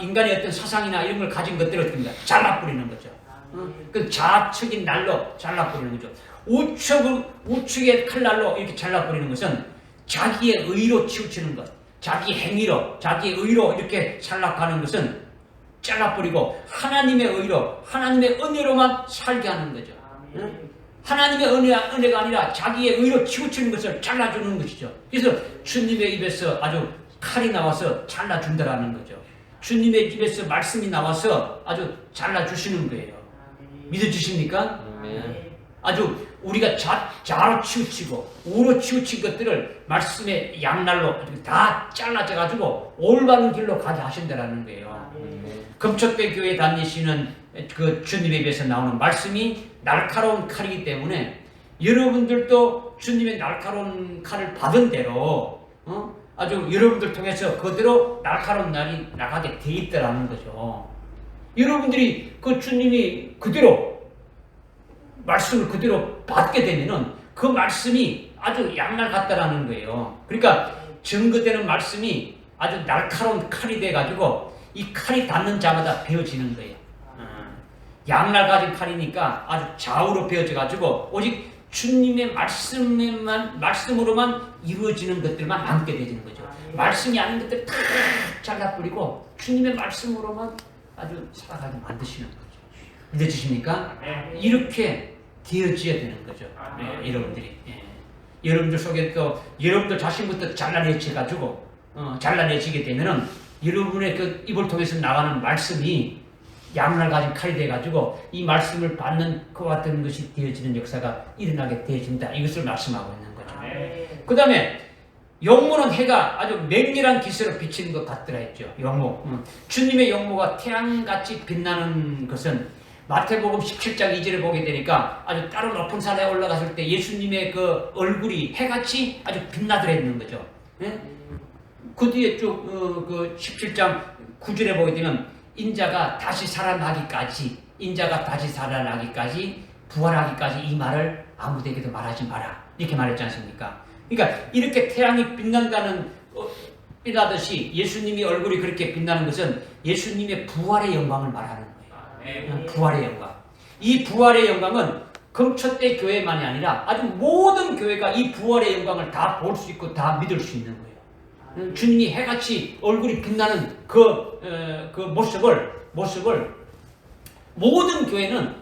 인간의 어떤 사상이나 이런 걸 가진 것들을 어떻게 합니까? 잘라버리는 거죠. 그 좌측인 날로 잘라버리는 거죠. 우측의 칼날로 이렇게 잘라버리는 것은 자기의 의로 치우치는 것, 자기 행위로, 자기의 의로 이렇게 살락하는 것은 잘라버리고 하나님의 의로, 하나님의 은혜로만 살게 하는 거죠. 하나님의 은혜가 아니라 자기의 의로 치우치는 것을 잘라주는 것이죠. 그래서 주님의 입에서 아주 칼이 나와서 잘라준다라는 거죠. 주님의 입에서 말씀이 나와서 아주 잘라주시는 거예요. 믿어주십니까? 아주 우리가 좌로 치우치고 우로 치우친 것들을 말씀의 양날로 다 잘라져가지고 올바른 길로 가게 하신다라는 거예요. 금촉대 교회 다니시는 그 주님의 입에서 나오는 말씀이 날카로운 칼이기 때문에 여러분들도 주님의 날카로운 칼을 받은 대로 아주 여러분들 통해서 그대로 날카로운 날이 나가게 돼 있다라는 거죠. 여러분들이 그 주님이 그대로 말씀을 그대로 받게 되면은 그 말씀이 아주 양날 같다라는 거예요. 그러니까 증거되는 말씀이 아주 날카로운 칼이 돼가지고 이 칼이 닿는 자마다 베어지는 거예요. 양날 가진 칼이니까 아주 좌우로 베어져가지고 오직 주님의 말씀으로만 이루어지는 것들만 남게 되는 거죠. 말씀이 아닌 것들 다 잘라버리고 주님의 말씀으로만 아주 살아가게 만드시는 거죠. 믿어지십니까? 이렇게 되어져야 되는 거죠. 여러분들이. 여러분들 속에 또 여러분들 자신부터 잘라내져가지고 잘라내지게 되면은 여러분의 그 입을 통해서 나가는 말씀이 양날 가진 칼이 돼가지고 이 말씀을 받는 그와 같은 것이 되어지는 역사가 일어나게 되어진다. 이것을 말씀하고 있는 거죠. 그 다음에 용모는 해가 아주 맹렬한 기세로 비치는 것 같더라 했죠. 용모. 주님의 용모가 태양같이 빛나는 것은 마태복음 17장 2절에 보게 되니까 아주 따로 높은 산에 올라갔을 때 예수님의 그 얼굴이 해같이 아주 빛나더라 했는 거죠. 그 뒤에 쭉 그 17장 9절에 보게 되면 인자가 다시 살아나기까지 부활하기까지 이 말을 아무데게도 말하지 마라 이렇게 말했지 않습니까? 그러니까 이렇게 태양이 빛난다는 빛나듯이 예수님의 얼굴이 그렇게 빛나는 것은 예수님의 부활의 영광을 말하는 거예요. 부활의 영광. 이 부활의 영광은 금초대 교회만이 아니라 아주 모든 교회가 이 부활의 영광을 다 볼 수 있고 다 믿을 수 있는 거예요. 주님이 해같이 얼굴이 빛나는 그 모습을 모든 교회는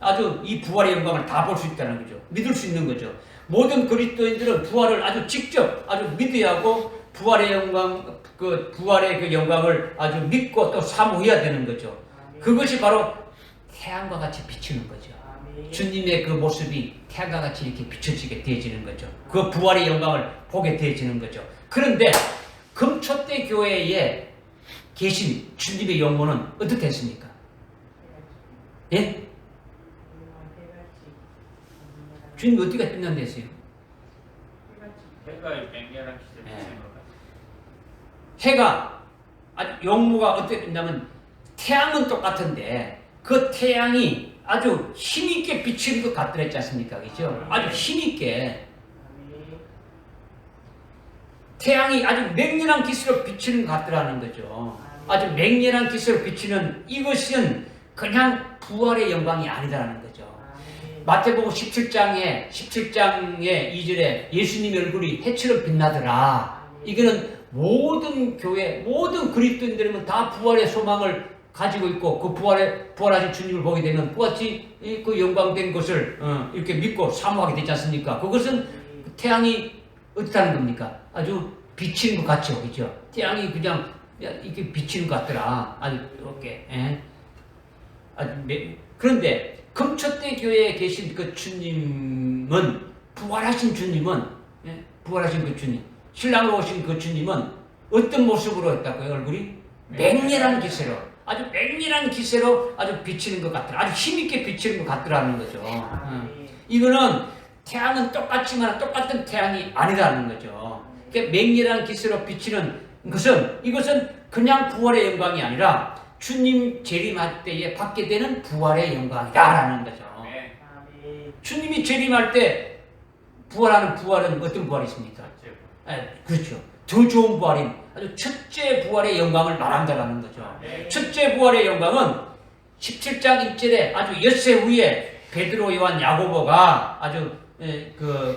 아주 이 부활의 영광을 다 볼 수 있다는 거죠. 믿을 수 있는 거죠. 모든 그리스도인들은 부활을 아주 직접 아주 믿어야 하고 부활의 영광 부활의 그 영광을 아주 믿고 또 사모해야 되는 거죠. 그것이 바로 태양과 같이 비추는 거죠. 주님의 그 모습이 태양과 같이 이렇게 비춰지게 되어지는 거죠. 그 부활의 영광을 보게 되어지는 거죠. 그런데 금초대 교회에 계신 주님의 영혼은 어떻게 했습니까? 예? 주님 어떻게 빛난댔어요? 해가 맹렬한 기세로 비치는 것 같아요. 해가 아주 용모가 어떻게 빛나면 태양은 똑같은데 그 태양이 아주 힘있게 비치는 것 같더랬지 않습니까? 그죠? 아주 힘있게 태양이 아주 맹렬한 기세로 비치는 것 같더라는 거죠. 아주 맹렬한 기세로 비치는 이것은 그냥 부활의 영광이 아니다라는 거죠. 마태복음 17장의 2절에 예수님의 얼굴이 해처럼 빛나더라. 이거는 모든 교회, 모든 그리스도인들은 다 부활의 소망을 가지고 있고 그 부활하신 주님을 보게 되면 그같이 그 영광된 것을 이렇게 믿고 사모하게 되지 않습니까? 그것은 태양이 어떻다는 겁니까? 아주 비치는 것 같죠, 그죠? 태양이 그냥 이렇게 비치는 것 같더라. 아주 이렇게. 그런데 금초대 교회에 계신 그 주님은 부활하신 주님은 부활하신 그 주님 신랑으로 오신 그 주님은 어떤 모습으로 했다고요? 얼굴이 맹렬한 기세로, 아주 맹렬한 기세로 아주 비치는 것 같더라. 아주 힘있게 비치는 것 같더라는 거죠. 이거는 태양은 똑같지만 똑같은 태양이 아니라는 거죠. 그러니까 맹렬한 기세로 비치는 것은, 이것은 그냥 부활의 영광이 아니라 주님 재림할 때에 받게 되는 부활의 영광이다라는 거죠. 주님이 재림할 때 부활하는 부활은 어떤 부활이 있습니까? 그렇죠. 더 좋은 부활인 아주 첫째 부활의 영광을 말한다라는 거죠. 첫째 부활의 영광은 17장 1절에 아주 엿새 후에 베드로, 요한, 야고보가 아주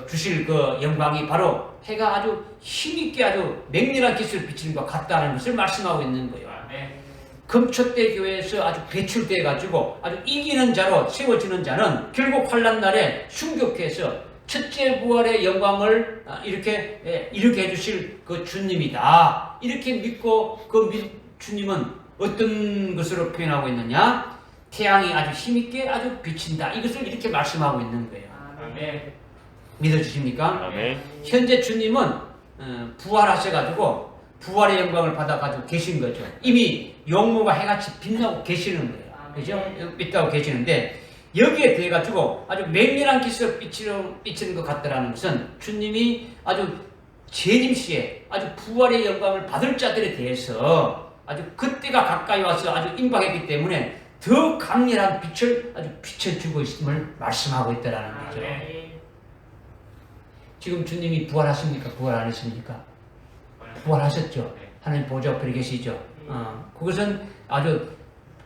주실 그 영광이 바로 해가 아주 힘있게 아주 맹렬한 기세를 비치는 것 같다는 것을 말씀하고 있는 거예요. 금초대 교회에서 아주 배출돼 가지고 아주 이기는 자로 세워지는 자는 결국 환난 날에 순교케해서 첫째 부활의 영광을 이렇게 해주실 그 주님이다. 이렇게 믿고 그 주님은 어떤 것으로 표현하고 있느냐? 태양이 아주 힘있게 아주 비친다. 이것을 이렇게 말씀하고 있는 거예요. 믿어주십니까? 아멘. 현재 주님은 부활하셔가지고 부활의 영광을 받아가지고 계신 거죠. 이미 용모가 해같이 빛나고 계시는 거예요. 그죠? 있다고 계시는데 여기에 대해 가지고 아주 맹렬한 기세로 비치는 것 같다라는 것은 주님이 아주 재림 시에 아주 부활의 영광을 받을 자들에 대해서 아주 그때가 가까이 와서 아주 임박했기 때문에 더 강렬한 빛을 아주 비춰주고 있음을 말씀하고 있다라는 거죠. 지금 주님이 부활하십니까? 부활 안 했습니까? 부활하셨죠. 하나님 보좌 앞에 계시죠. 그것은 아주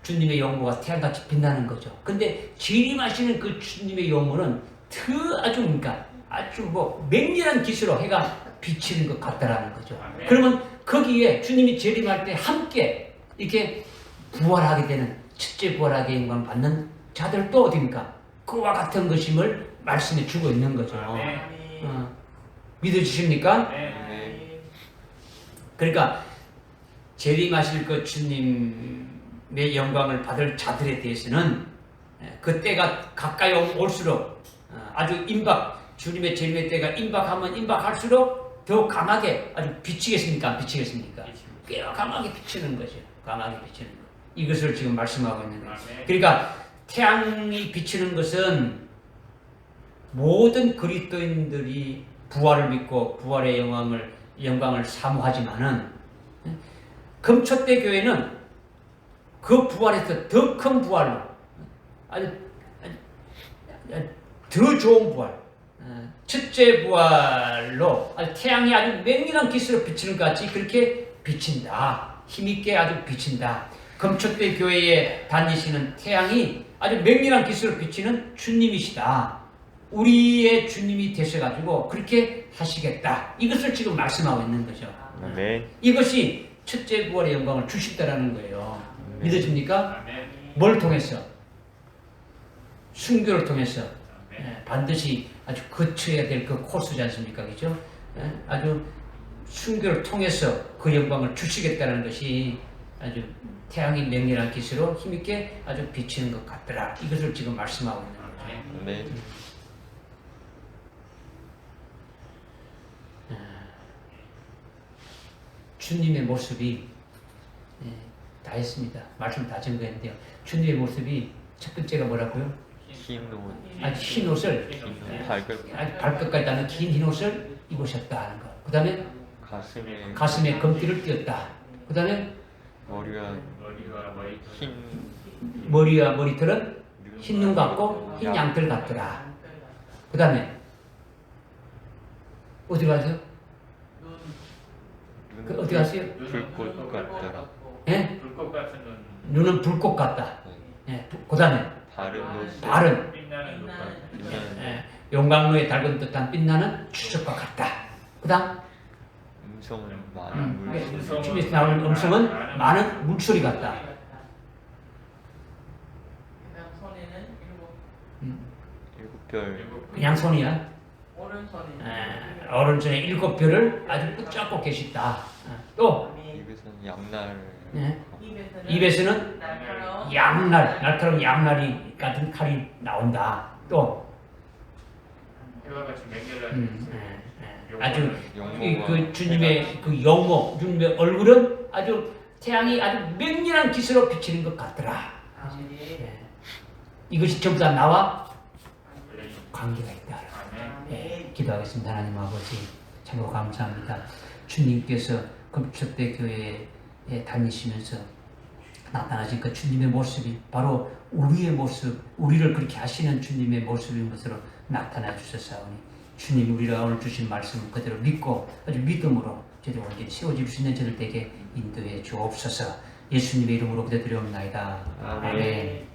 주님의 영모가 태양같이 빛나는 거죠. 근데 재림하시는 그 주님의 영모는 더 아주 그러니까 아주 맹렬한 기세로 해가 비치는 것 같다라는 거죠. 그러면 거기에 주님이 재림할 때 함께 이렇게 부활하게 되는 첫째 부활하게 영광을 받는 자들도 어디입니까? 그와 같은 것임을 말씀해 주고 있는 거죠. 믿어주십니까? 그러니까 재림하실 그 주님의 영광을 받을 자들에 대해서는 그 때가 가까이 올수록 아주 주님의 재림의 때가 임박하면 임박할수록 더 강하게 아주 비치겠습니까? 안 비치겠습니까? 꽤 강하게 비치는 거죠. 강하게 비치는 거. 이것을 지금 말씀하고 있는 거예요. 그러니까 태양이 비치는 것은 모든 그리스도인들이 부활을 믿고 부활의 영광을 사모하지만은 금초대 교회는 그 부활에서 더 큰 부활로 아주 더 좋은 부활, 첫째 부활로 아주 태양이 아주 맹렬한 기세로 비치는 것 같이 그렇게 비친다. 힘있게 아주 비친다. 금초대 교회에 다니시는 태양이 아주 맹렬한 기세로 비치는 주님이시다. 우리의 주님이 되셔가지고 그렇게 하시겠다. 이것을 지금 말씀하고 있는 거죠. 아멘. 이것이 첫째 부활의 영광을 주시다라는 거예요. 믿어집니까? 뭘 통해서? 순교를 통해서 반드시 아주 거쳐야 될 그 코스지 않습니까? 그죠? 아주 순교를 통해서 그 영광을 주시겠다는 것이 아주 태양이 맹렬한 기세로 힘있게 아주 비치는 것 같더라. 이것을 지금 말씀하고 있는 거죠. 아멘. 주님의 모습이 다 했습니다. 말씀 다 증거했는데요. 주님의 모습이 첫 번째가 뭐라고요? 흰 옷. 아주 흰 옷을 아주 발끝까지 닿는 긴 흰 옷을 입으셨다 하는 거. 그 다음에 가슴에 금띠를 띄었다. 그 다음에 머리와 머리털은 흰 눈 같고 흰 양털 같더라. 그 다음에 어디 가세요? 어디 가세요? 불꽃 같더라. 예? 불꽃 같은 눈. 눈은 불꽃 같다. 예. 그 다음에 발은 빛나는 눈. 예. 용광로에 달군 듯한 빛나는 추석과 같다. 그 다음 음성은 많은 물소리. 춤에서 나오는 음성은 많은 물소리 같다. 손에는 일곱 별. 그냥 손이야. 오른손에 오른손에 7별을 아주 붙잡고 계시다. 또 입에서는 양날. 입에서는 날카로운 양날이 같은 칼이 나온다. 또 해와 같이 맹렬한 아주 영모가 그 주님의 그 영모, 주님의 얼굴은 아주 태양이 아주 맹렬한 기세로 비치는 것 같더라. 아멘. 예. 이것이 전부 다 나와 관계가 있다. 예. 기도하겠습니다. 하나님 아버지, 참으로 감사합니다. 주님께서 금초대 교회에 다니시면서 나타나신 그 주님의 모습이 바로 우리의 모습, 우리를 그렇게 하시는 주님의 모습인 것으로 나타나 주셨사오니 주님 우리가 오늘 주신 말씀을 그대로 믿고 아주 믿음으로 저희들 온전히 세워질 수 있는 저들 되게 인도해 주옵소서. 예수님의 이름으로 기도드리옵나이다. 아멘.